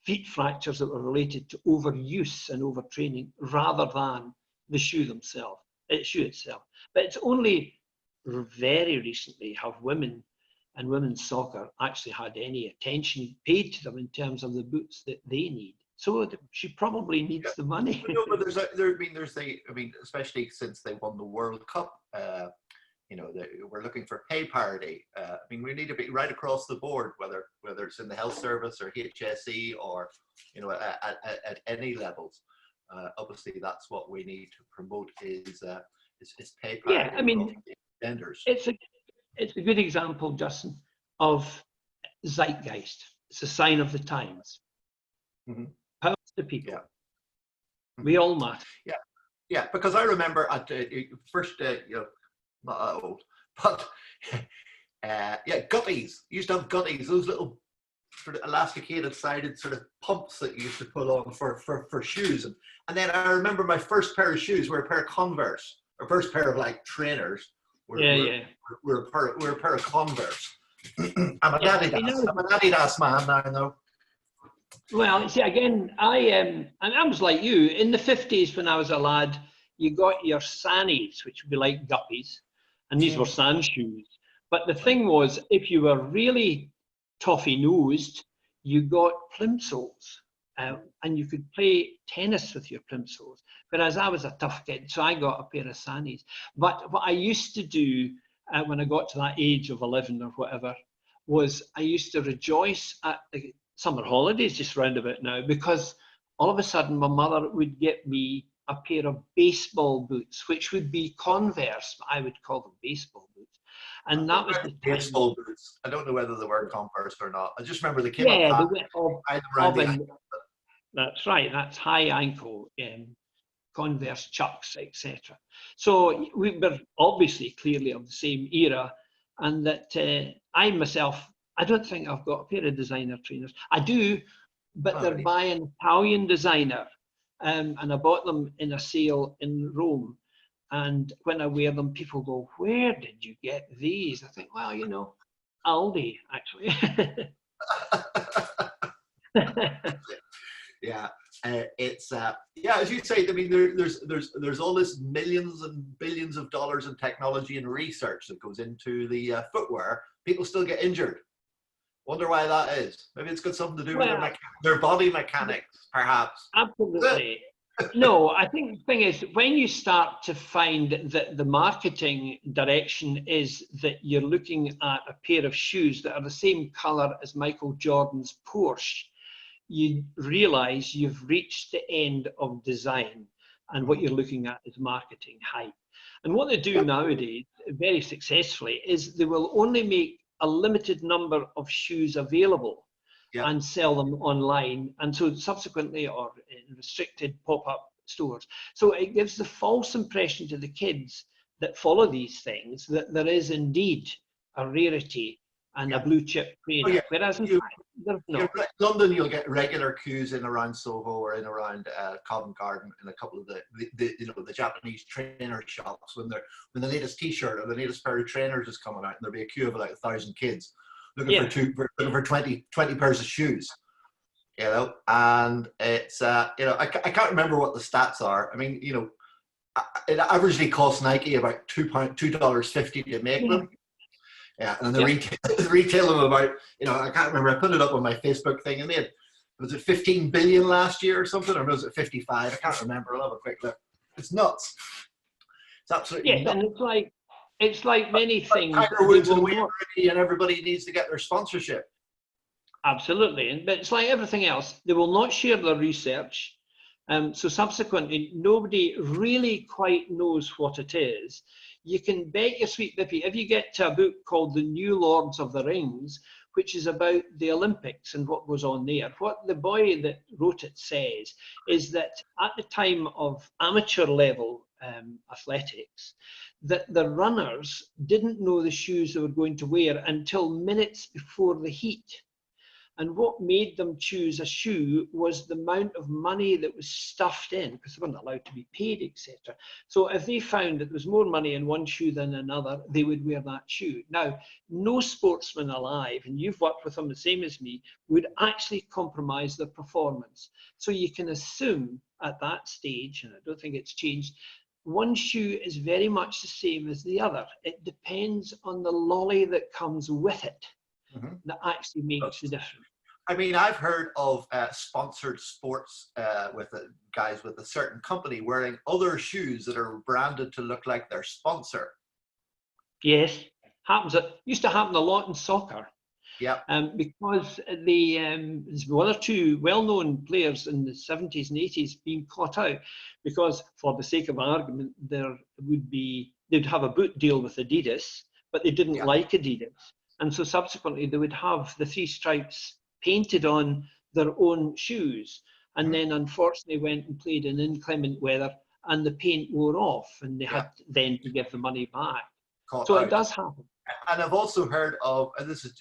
feet fractures that were related to overuse and overtraining rather than the shoe itself. But it's only very recently have women and women's soccer actually had any attention paid to them in terms of the boots that they need. So she probably needs the money. No, but especially since they won the World Cup, you know, we're looking for pay parity. I mean, we need to be right across the board, whether it's in the health service or HSE or, you know, at any levels. Obviously, that's what we need to promote is pay parity. Yeah, I mean, genders. It's a good example, Justin, of zeitgeist. It's a sign of the times. Power to people. Yeah. We all matter. Yeah, because I remember at first, you know, not that old, but Gutties. You used to have Gutties, those little sort of elasticated sided sort of pumps that you used to put on for shoes. And then I remember my first pair of shoes were a pair of Converse, or first pair of like trainers. We're a pair of Converse. I'm an Adidas man now, though. Well, see, again, I was like you in the 50s when I was a lad. you got your sannies, which would be like guppies, and these were sand shoes. But the thing was, if you were really toffee-nosed, you got plimsolls, and you could play tennis with your plimsolls. Whereas I was a tough kid, so I got a pair of sannies. But what I used to do when I got to that age of 11 or whatever, was I used to rejoice at the summer holidays just round about now, because all of a sudden my mother would get me a pair of baseball boots, which would be Converse, but I would call them baseball boots. And that was the baseball boots. I don't know whether they were Converse or not. I just remember they came up. That's right. That's high ankle Converse chucks, etc. So we were obviously clearly of the same era, and that I myself, I don't think I've got a pair of designer trainers. I do, but they're by an Italian designer, and I bought them in a sale in Rome. And when I wear them, people go, "Where did you get these?" I think, well, you know, Aldi, actually. Yeah, it's yeah, as you say. I mean, there's all this millions and billions of dollars in technology and research that goes into the footwear. People still get injured. Wonder why that is. Maybe it's got something to do with their body mechanics, perhaps. Absolutely. No, I think the thing is, when you start to find that the marketing direction is that you're looking at a pair of shoes that are the same color as Michael Jordan's Porsche, you realize you've reached the end of design, and what you're looking at is marketing hype. And what they do nowadays, very successfully, is they will only make a limited number of shoes available and sell them online, and so subsequently, or in restricted pop-up stores. So it gives the false impression to the kids that follow these things that there is indeed a rarity and a blue chip trainer. Whereas in fact, there's not. In London, you'll get regular queues in around Soho or in around Covent Garden in a couple of the Japanese trainer shops when the latest T-shirt or the latest pair of trainers is coming out, and there'll be a queue of like 1,000 kids looking for 20 pairs of shoes. You know, and it's you know, I can't remember what the stats are. I mean, you know, it averagely costs Nike about $2.50 to make them. Yeah, and they retail them about, you know, I can't remember. I put it up on my Facebook thing, and was it 15 billion last year or something, or was it 55? I can't remember. I'll have a quick look. It's nuts. It's absolutely nuts. And it's like many things. Tiger Woods and Wayne Rooney and everybody needs to get their sponsorship. Absolutely, but it's like everything else. They will not share their research. So subsequently, nobody really quite knows what it is. You can bet your sweet bippy, if you get to a book called The New Lords of the Rings, which is about the Olympics and what goes on there, what the boy that wrote it says is that at the time of amateur level athletics, that the runners didn't know the shoes they were going to wear until minutes before the heat. And what made them choose a shoe was the amount of money that was stuffed in, because they weren't allowed to be paid, etc. So if they found that there was more money in one shoe than another, they would wear that shoe. Now, no sportsman alive, and you've worked with them the same as me, would actually compromise their performance. So you can assume at that stage, and I don't think it's changed, one shoe is very much the same as the other. It depends on the lolly that comes with it that actually makes the difference. I mean, I've heard of sponsored sports with guys with a certain company wearing other shoes that are branded to look like their sponsor. Yes, used to happen a lot in soccer. Yeah. Because there's one or two well-known players in the 70s and 80s being caught out because, for the sake of argument, they'd have a boot deal with Adidas, but they didn't like Adidas. And so subsequently they would have the three stripes painted on their own shoes, and then unfortunately went and played in inclement weather and the paint wore off, and they had then to give the money back. So it does happen. And I've also heard of, and this is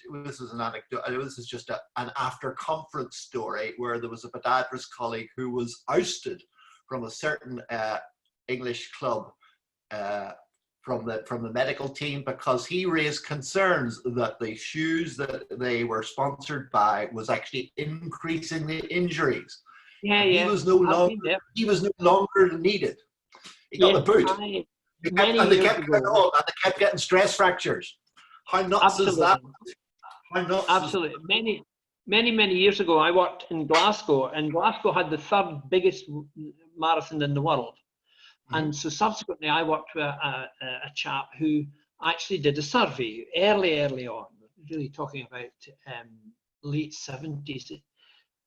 an anecdote, this is just an after conference story where there was a podiatrist colleague who was ousted from a certain English club from the medical team because he raised concerns that the shoes that they were sponsored by was actually increasing the injuries. He was no longer needed. He got the boot. Many years ago. And they kept getting stress fractures. How nuts is that? How nuts Absolutely. Many years ago, I worked in Glasgow, and Glasgow had the third biggest marathon in the world. And so subsequently, I worked with a chap who actually did a survey early on, really talking about late 70s.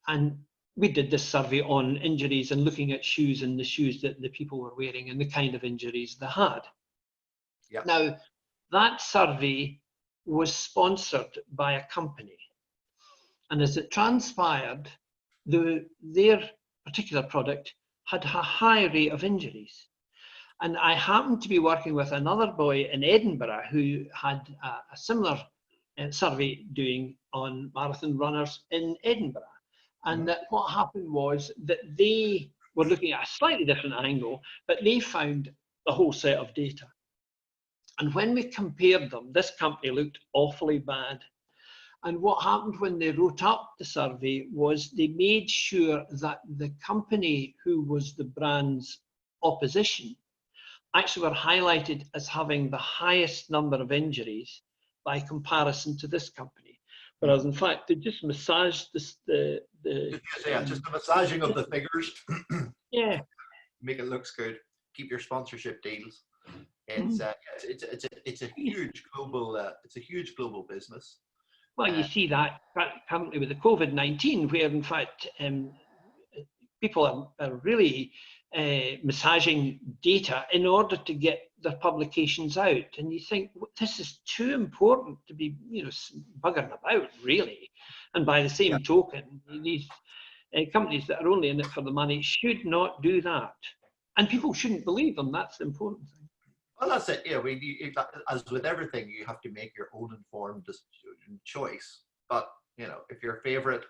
And we did this survey on injuries and looking at shoes and the shoes that the people were wearing and the kind of injuries they had. Yeah. Now, that survey was sponsored by a company. And as it transpired, their particular product had a high rate of injuries. And I happened to be working with another boy in Edinburgh who had a similar survey doing on marathon runners in Edinburgh. And that what happened was that they were looking at a slightly different angle, but they found a whole set of data. And when we compared them, this company looked awfully bad. And what happened when they wrote up the survey was they made sure that the company who was the brand's opposition actually were highlighted as having the highest number of injuries by comparison to this company. Whereas in fact, they just massaged just the massaging of the figures. Yeah. Make it look good. Keep your sponsorship deals. It's a huge global business. Well, you see that currently with the COVID-19, where in fact people are really massaging data in order to get their publications out. And you think, this is too important to be, buggering about, really. And by the same token, these companies that are only in it for the money should not do that. And people shouldn't believe them. That's the important thing. Well, that's it. Yeah, as with everything, you have to make your own informed choice. But if your favorite,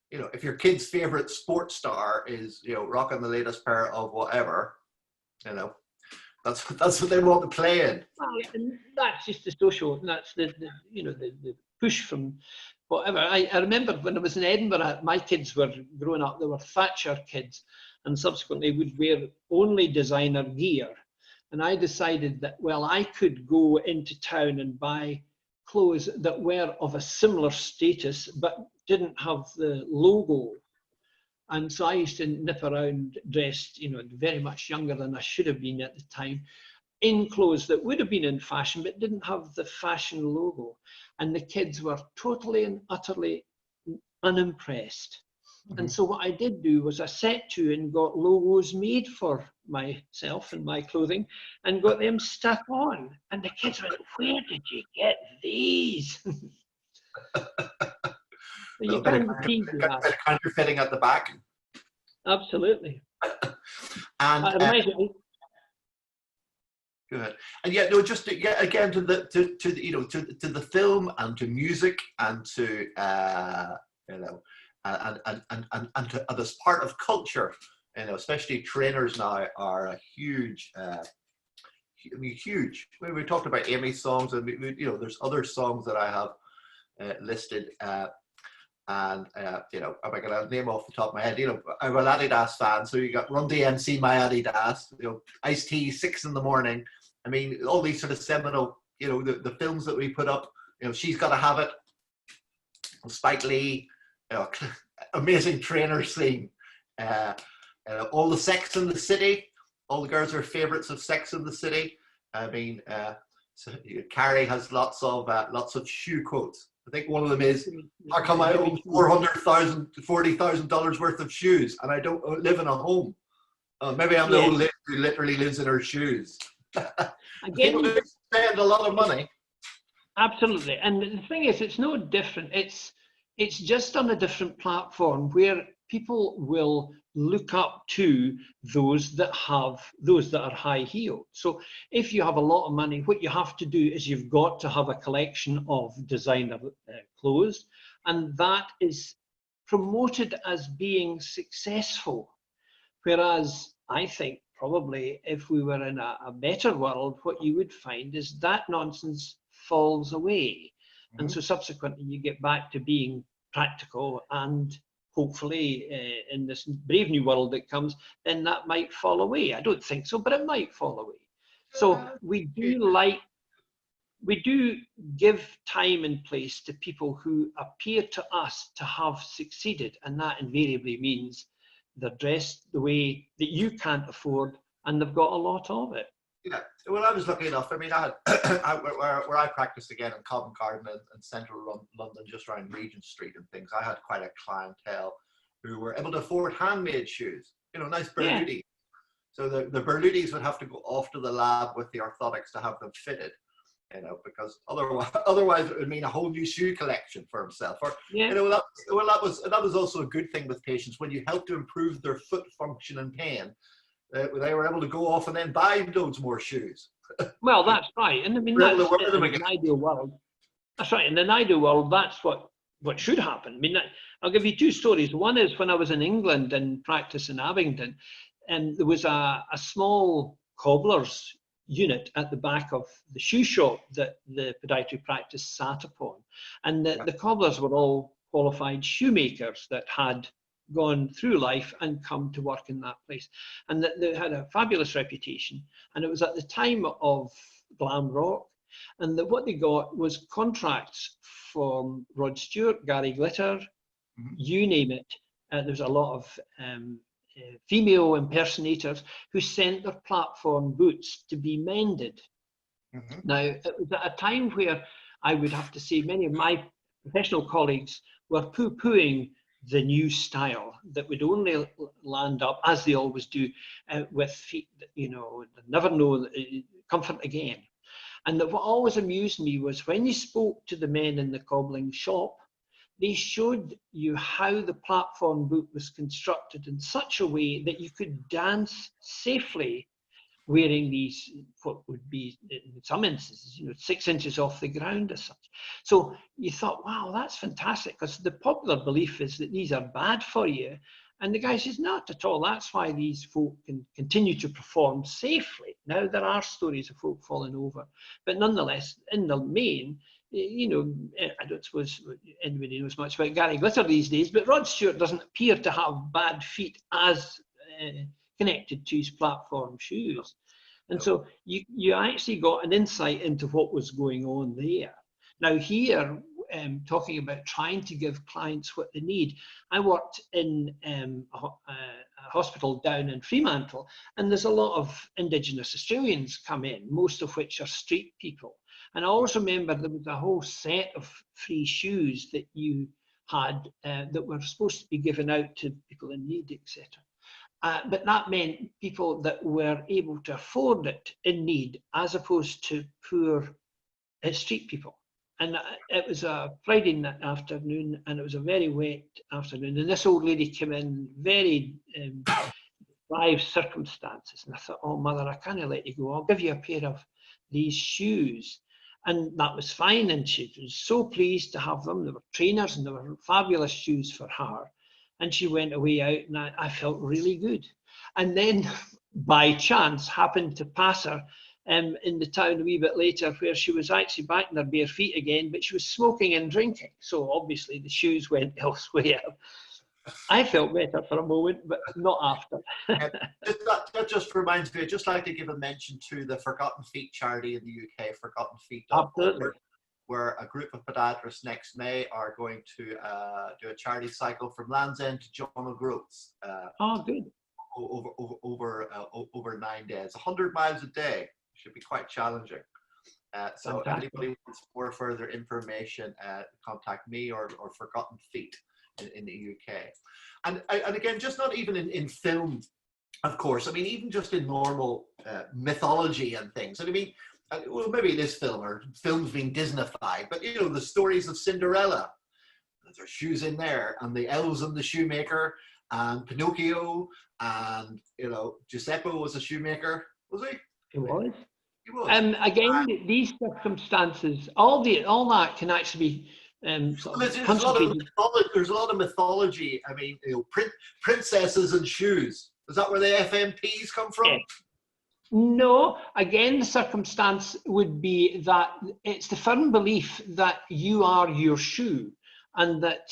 if your kid's favorite sports star is rocking the latest pair of whatever, that's what they want to play in. Well, and that's just the social. And that's the push from whatever. I remember when I was in Edinburgh, my kids were growing up. They were Thatcher kids, and subsequently would wear only designer gear. And I decided that, well, I could go into town and buy clothes that were of a similar status, but didn't have the logo. And so I used to nip around dressed, very much younger than I should have been at the time, in clothes that would have been in fashion, but didn't have the fashion logo. And the kids were totally and utterly unimpressed. And so what I did do was I set to and got logos made for myself and my clothing and got them stuck on. And the kids went, "Where did you get these?" You can't tease that. Counterfeiting at the back. Absolutely. And good. And yet, no, just to get again to the film and to music and to and to this part of culture, especially trainers now are a huge, huge. We talked about Amy's songs, and there's other songs that I have listed, and I'm not gonna name off the top of my head. I'm an Adidas fan, so you got Run DMC, My Adidas, Ice-T, 6 in the Morning. I mean, all these sort of seminal, the films that we put up. She's Gotta Have It, Spike Lee. Amazing trainer scene. All the Sex in the City. All the girls are favorites of Sex in the City. I mean, Carrie has lots of shoe quotes. I think one of them is, "How come I own $40,000 worth of shoes and I don't live in a home?" Maybe I'm the old lady who literally lives in her shoes. Again, people spend a lot of money. Absolutely, and the thing is, it's no different. It's just on a different platform where people will look up to those that are high heeled. So if you have a lot of money, what you have to do is you've got to have a collection of designer clothes, and that is promoted as being successful. Whereas I think probably if we were in a better world, what you would find is that nonsense falls away. And so subsequently you get back to being practical and hopefully, in this brave new world that comes, then that might fall away. I don't think so, but it might fall away. So we do give time and place to people who appear to us to have succeeded, and that invariably means they're dressed the way that you can't afford, and they've got a lot of it. Yeah, well, I was lucky enough. I mean, I had where I practiced again in Covent Garden and central London, just around Regent Street and things. I had quite a clientele who were able to afford handmade shoes. You know, nice Berlutis. Yeah. So the Berlutis would have to go off to the lab with the orthotics to have them fitted. You know, because otherwise it would mean a whole new shoe collection for himself. Or you know, that was also a good thing with patients when you help to improve their foot function and pain. They were able to go off and then buy loads more shoes. Well, that's right, and I mean that's in an ideal world. That's right. In an ideal world, that's what should happen. I mean, I'll give you two stories. One is when I was in England in practice in Abingdon, and there was a small cobbler's unit at the back of the shoe shop that the podiatry practice sat upon, and the cobblers were all qualified shoemakers that had gone through life and come to work in that place, and that they had a fabulous reputation. And it was at the time of glam rock, and that what they got was contracts from Rod Stewart, Gary Glitter, you name it. There was a lot of female impersonators who sent their platform boots to be mended. Now, it was at a time where I would have to say many of my professional colleagues were poo-pooing the new style that would only land up, as they always do, with feet that, you know, never know comfort again. And that what always amused me was when you spoke to the men in the cobbling shop, they showed you how the platform boot was constructed in such a way that you could dance safely wearing these, what would be in some instances, you know, 6 inches off the ground as such. So you thought, wow, that's fantastic, because the popular belief is that these are bad for you. And the guy says, not at all. That's why these folk can continue to perform safely. Now, there are stories of folk falling over, but nonetheless, in the main, you know, I don't suppose anybody knows much about Gary Glitter these days, but Rod Stewart doesn't appear to have bad feet as connected to his platform shoes. And so you actually got an insight into what was going on there. Now here, talking about trying to give clients what they need, I worked in a hospital down in Fremantle, and there's a lot of Indigenous Australians come in, most of which are street people. And I always remember there was a whole set of free shoes that you had that were supposed to be given out to people in need, etc. But that meant people that were able to afford it in need, as opposed to poor street people. And it was a Friday afternoon, and it was a very wet afternoon. And this old lady came in very live circumstances. And I thought, oh, mother, I can't let you go. I'll give you a pair of these shoes. And that was fine. And she was so pleased to have them. They were trainers, and they were fabulous shoes for her. And she went away out, and I felt really good. And then, by chance, happened to pass her in the town a wee bit later, where she was actually back in her bare feet again, but she was smoking and drinking. So obviously the shoes went elsewhere. I felt better for a moment, but not after. That just reminds me, I'd just like to give a mention to the Forgotten Feet charity in the UK, Forgotten Feet. Absolutely. Where a group of podiatrists next May are going to do a charity cycle from Land's End to John O'Groats. Oh, good. Over 9 days, 100 miles a day. Should be quite challenging. So if anybody wants more further information, contact me or Forgotten Feet in the UK. And again, just not even in film, of course. I mean, even just in normal mythology and things. And I mean, well, maybe it is film, or films being Disneyfied, but you know, the stories of Cinderella, there's shoes in there, and the elves and the shoemaker, and Pinocchio, and you know, Giuseppe was a shoemaker, was he? He was. He was. Again, these circumstances, all that can actually be there's a lot of mythology. I mean, you know, princesses and shoes. Is that where the FMPs come from? Yeah. No, again, the circumstance would be that it's the firm belief that you are your shoe, and that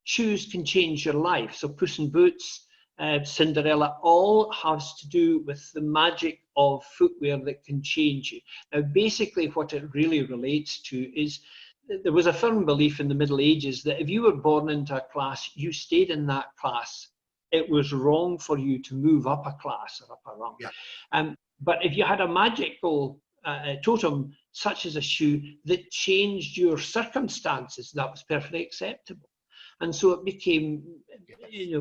shoes can change your life. So Puss in Boots, Cinderella, all has to do with the magic of footwear that can change you. Now, basically what it really relates to is there was a firm belief in the Middle Ages that if you were born into a class, you stayed in that class. It was wrong for you to move up a class or up a rung. Yeah. But if you had a magical totem, such as a shoe, that changed your circumstances, that was perfectly acceptable. And so it became,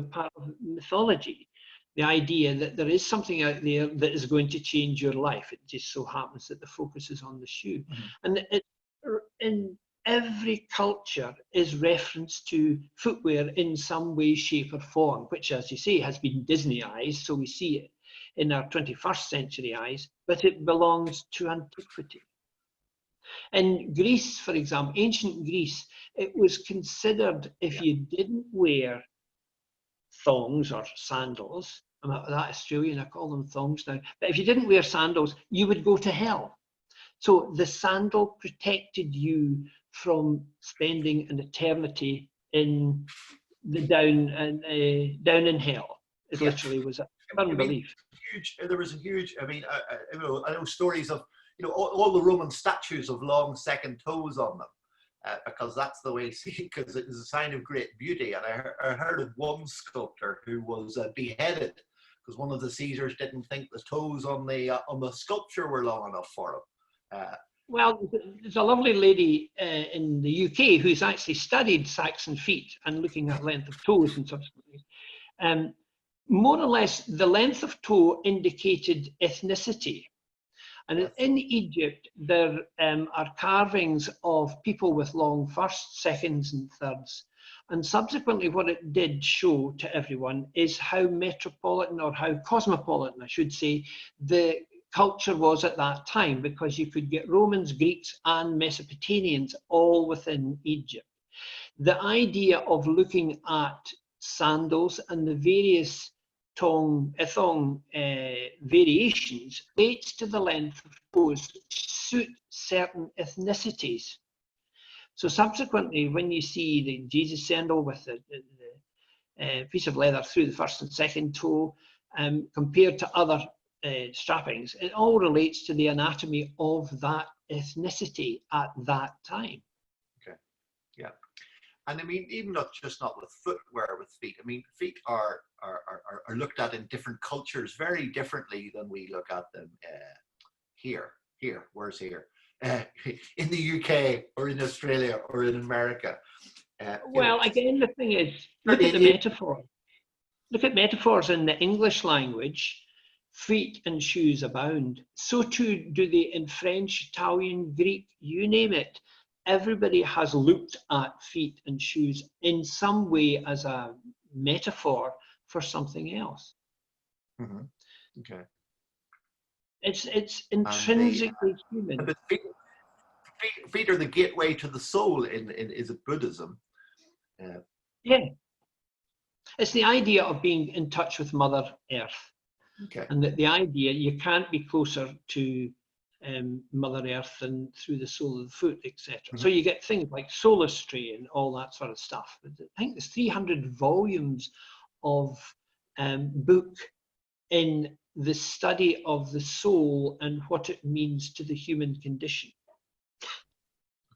part of mythology, the idea that there is something out there that is going to change your life. It just so happens that the focus is on the shoe. And in every culture is reference to footwear in some way, shape or form, which, as you say, has been Disneyized, so we see it in our 21st century eyes, but it belongs to antiquity. In Greece, for example, ancient Greece, it was considered if you didn't wear thongs or sandals, I'm that Australian, I call them thongs now, but if you didn't wear sandals, you would go to hell. So the sandal protected you from spending an eternity in the down in hell. It literally was a firm belief. There was a huge. I mean, I know stories of all the Roman statues of long second toes on them, because that's the way. Because it is a sign of great beauty. And I heard of one sculptor who was beheaded because one of the Caesars didn't think the toes on the sculpture were long enough for him. Well, there's a lovely lady in the UK who's actually studied Saxon feet and looking at length of toes and subsequently. More or less, the length of toe indicated ethnicity. And in Egypt, there are carvings of people with long firsts, seconds, and thirds. And subsequently, what it did show to everyone is how metropolitan, or how cosmopolitan, I should say, the culture was at that time, because you could get Romans, Greeks, and Mesopotamians all within Egypt. The idea of looking at sandals and the various thong variations relates to the length of toes which suit certain ethnicities. So subsequently, when you see the Jesus sandal with the piece of leather through the first and second toe, compared to other strappings, it all relates to the anatomy of that ethnicity at that time. Okay, yeah. And I mean, even not with footwear, with feet. I mean, feet are looked at in different cultures very differently than we look at them here. Where's here? In the UK or in Australia or in America. Well, again, the thing is, look at the metaphor. Look at metaphors in the English language. Feet and shoes abound. So too do they in French, Italian, Greek, you name it. Everybody has looked at feet and shoes in some way as a metaphor for something else. Mm-hmm. Okay. It's intrinsically human. But feet are the gateway to the soul is it Buddhism? Yeah. It's the idea of being in touch with Mother Earth. Okay. And that the idea you can't be closer to Mother Earth than through the sole of the foot, etc. Mm-hmm. So you get things like solistry and all that sort of stuff. I think there's 300 volumes of book in the study of the soul and what it means to the human condition.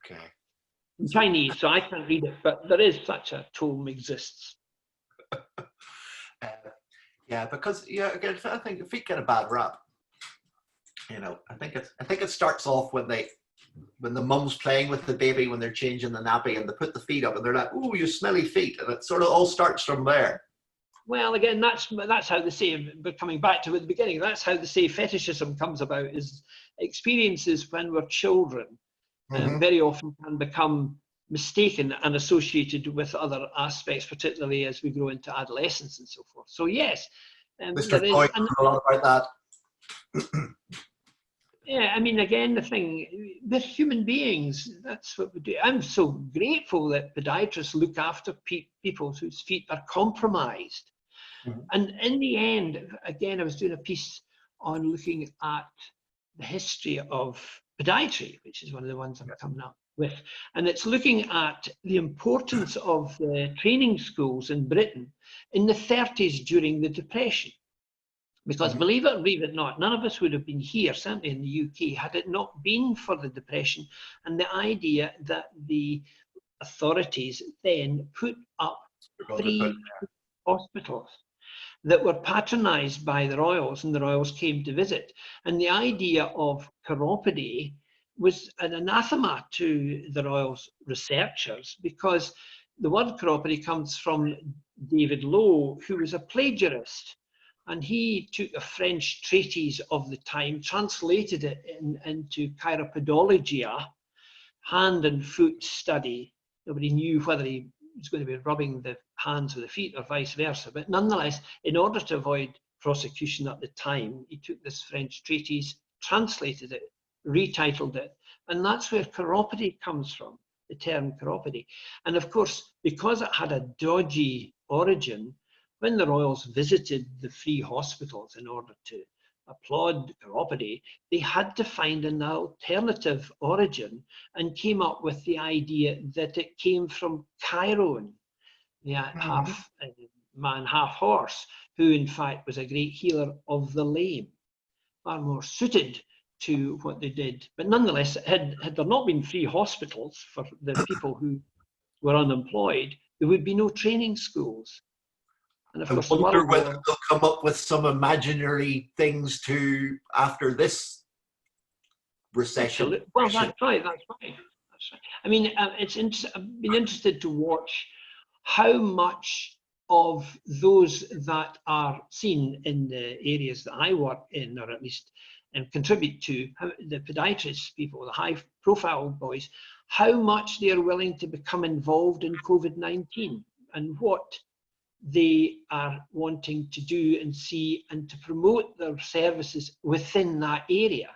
Okay. In Chinese, so I can't read it, but there is such a tome exists. Yeah, because again, I think feet get a bad rap. I think it starts off when the mum's playing with the baby when they're changing the nappy and they put the feet up and they're like, "Ooh, you smelly feet," and it sort of all starts from there. Well, again, that's how they say. But coming back to at the beginning, that's how they say fetishism comes about. Is experiences when we're children, very often can become mistaken and associated with other aspects, particularly as we grow into adolescence and so forth. So yes, Mr. Toy knows a lot about that. Yeah, I mean, again, the thing, they're human beings. That's what we do. I'm so grateful that podiatrists look after people whose feet are compromised. Mm-hmm. And in the end, again, I was doing a piece on looking at the history of podiatry, which is one of the ones I'm coming up. with, and it's looking at the importance of the training schools in Britain in the 30s during the Depression. Because believe it or believe it not, none of us would have been here, certainly in the UK, had it not been for the Depression and the idea that the authorities then put up free hospitals that were patronised by the royals, and the royals came to visit. And the idea of chiropody was an anathema to the royals' researchers, because the word chiropody comes from David Lowe, who was a plagiarist. And he took a French treatise of the time, translated it into chiropodologia, hand and foot study. Nobody knew whether he was going to be rubbing the hands or the feet or vice versa. But nonetheless, in order to avoid prosecution at the time, he took this French treatise, translated it, retitled it. And that's where chiropody comes from, the term chiropody. And of course, because it had a dodgy origin, when the royals visited the free hospitals in order to applaud chiropody, they had to find an alternative origin and came up with the idea that it came from Chiron, half man, half horse, who in fact was a great healer of the lame, far more suited to what they did. But nonetheless, had there not been free hospitals for the people who were unemployed, there would be no training schools. And of course, I wonder whether they'll come up with some imaginary things to after this recession. Absolutely. Well, that's right. That's right. I mean, I've been interested to watch how much of those that are seen in the areas that I work in, or at least contribute to, the podiatrists, people, the high-profile boys, how much they are willing to become involved in COVID-19 and what they are wanting to do and see and to promote their services within that area.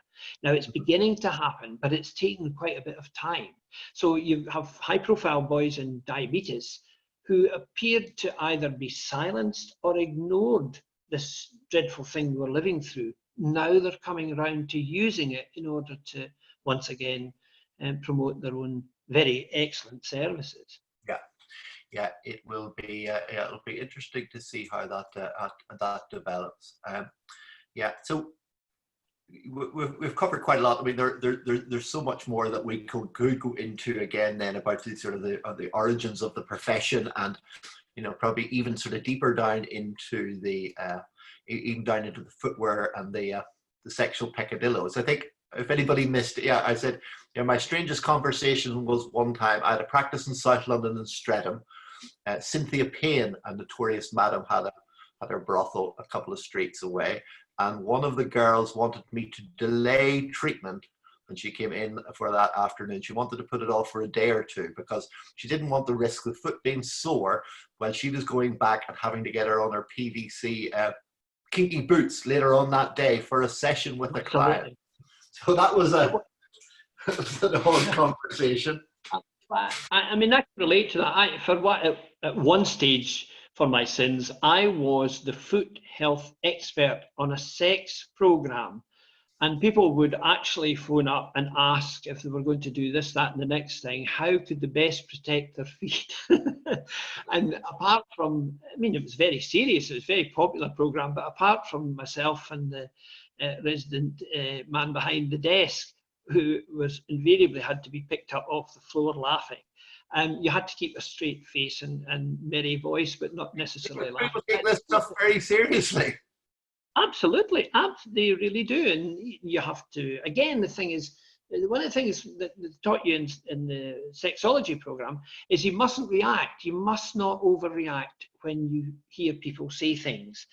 Now it's beginning to happen, but it's taken quite a bit of time. So you have high profile boys in diabetes who appeared to either be silenced or ignored this dreadful thing we're living through. Now they're coming around to using it in order to once again promote their own very excellent services. Yeah, it will be. It'll be interesting to see how that develops. So we've covered quite a lot. I mean, there's so much more that we could go into again then about the sort of the origins of the profession, and probably even sort of deeper down into the footwear and the sexual peccadillos. I think if anybody missed it, I said my strangest conversation was one time I had a practice in South London in Streatham. Cynthia Payne, a notorious madam, had her brothel a couple of streets away, and one of the girls wanted me to delay treatment when she came in for that afternoon. She wanted to put it off for a day or two because she didn't want the risk of the foot being sore while she was going back and having to get her on her PVC kinky boots later on that day for a session with a client. So that was an odd conversation. I mean, I can relate to that. At one stage for my sins, I was the foot health expert on a sex program, and people would actually phone up and ask if they were going to do this, that, and the next thing, how could they best protect their feet? And apart from, I mean, it was very serious, it was a very popular program, but apart from myself and the resident man behind the desk, who was invariably had to be picked up off the floor laughing. You had to keep a straight face and merry voice, but not necessarily laughing. People take this stuff very seriously. Absolutely, they really do. And you have to, again, the thing is, one of the things that they taught you in the sexology program is you mustn't react. You must not overreact when you hear people say things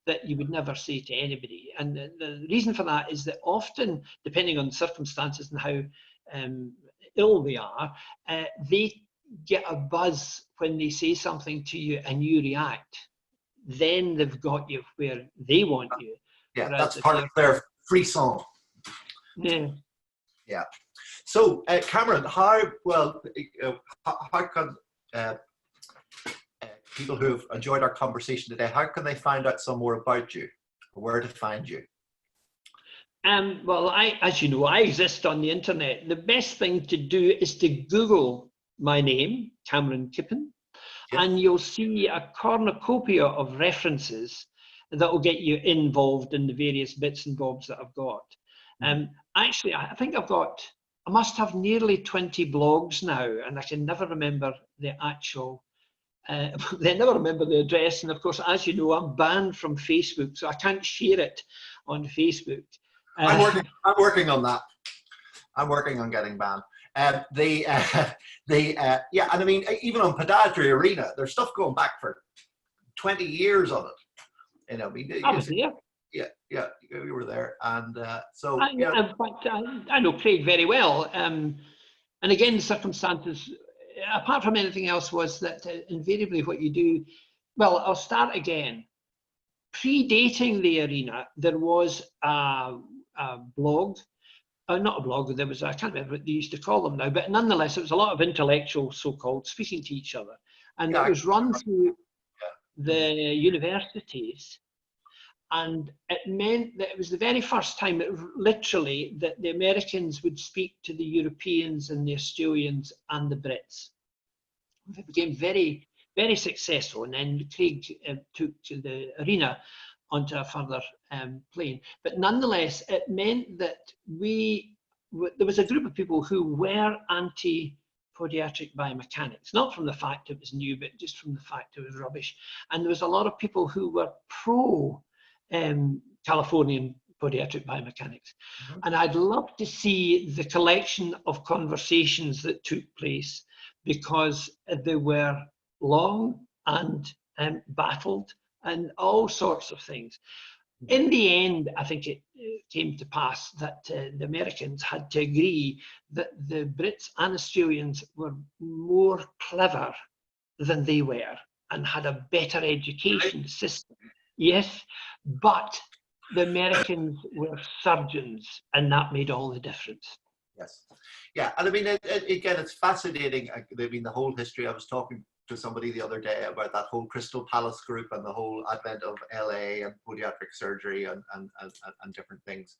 that you would never say to anybody. And the reason for that is that often, depending on circumstances and how ill they are, they get a buzz when they say something to you and you react. Then they've got you where they want you. Yeah, that's part of their frisson. Yeah. So, Cameron, how can people who have enjoyed our conversation today, how can they find out some more about you, or where to find you? Well, as you know, I exist on the internet. The best thing to do is to Google my name, Cameron Kippen, Yeah. and you'll see a cornucopia of references that will get you involved in the various bits and bobs that I've got. Actually, I think I must have nearly 20 blogs now, and I can never remember the actual, they never remember the address. And of course, as you know, I'm banned from Facebook, so I can't share it on Facebook. I'm working on that. I'm working on getting banned. Yeah, and I mean, even on Podiatry Arena, there's stuff going back for 20 years of it. You know, I was there. Yeah, you were there, and so I know Craig very well. And again, the circumstances, apart from anything else, was that invariably what you do. Well, I'll start again. Predating the arena, there was a blog. Not a blog, there was, I can't remember what they used to call them now, but nonetheless, it was a lot of intellectual, so-called, speaking to each other. And it was run through the universities. And it meant that it was the very first time, literally, that the Americans would speak to the Europeans and the Australians and the Brits. It became very, very successful. And then Craig took to the arena onto a further plane. But nonetheless, it meant that there was a group of people who were anti-podiatric biomechanics, not from the fact it was new, but just from the fact it was rubbish. And there was a lot of people who were pro Californian podiatric biomechanics. And I'd love to see the collection of conversations that took place, because they were long and battled and all sorts of things. In the end, I think it came to pass that the Americans had to agree that the Brits and Australians were more clever than they were and had a better education system. Yes, but the Americans were surgeons, and that made all the difference. Yes. Yeah, and I mean, again, it's fascinating. I mean, the whole history. I was talking to somebody the other day about that whole Crystal Palace group and the whole advent of LA and podiatric surgery and different things.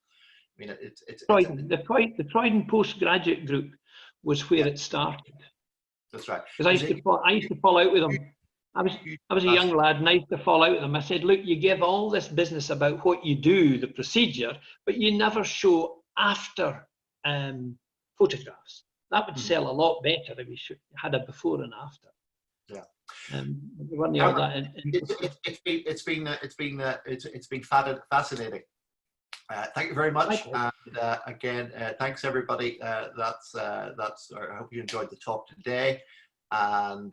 I mean, the Croydon postgraduate group was where it started. That's right. Because I used to fall out with them. I was a young lad, and I used to fall out with them. I said, look, you give all this business about what you do, the procedure, but you never show after photographs. That would sell a lot better if we had a before and after. Yeah. It's been fascinating. Thank you very much. And again, thanks everybody. I hope you enjoyed the talk today, and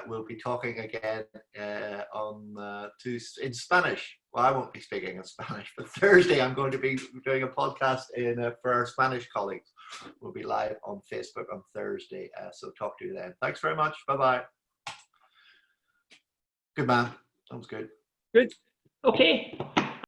we'll be talking again in Spanish. Well, I won't be speaking in Spanish, but Thursday I'm going to be doing a podcast for our Spanish colleagues. We'll be live on Facebook on Thursday, so talk to you then. Thanks very much. Bye-bye. Good man. Sounds good. Good. Okay.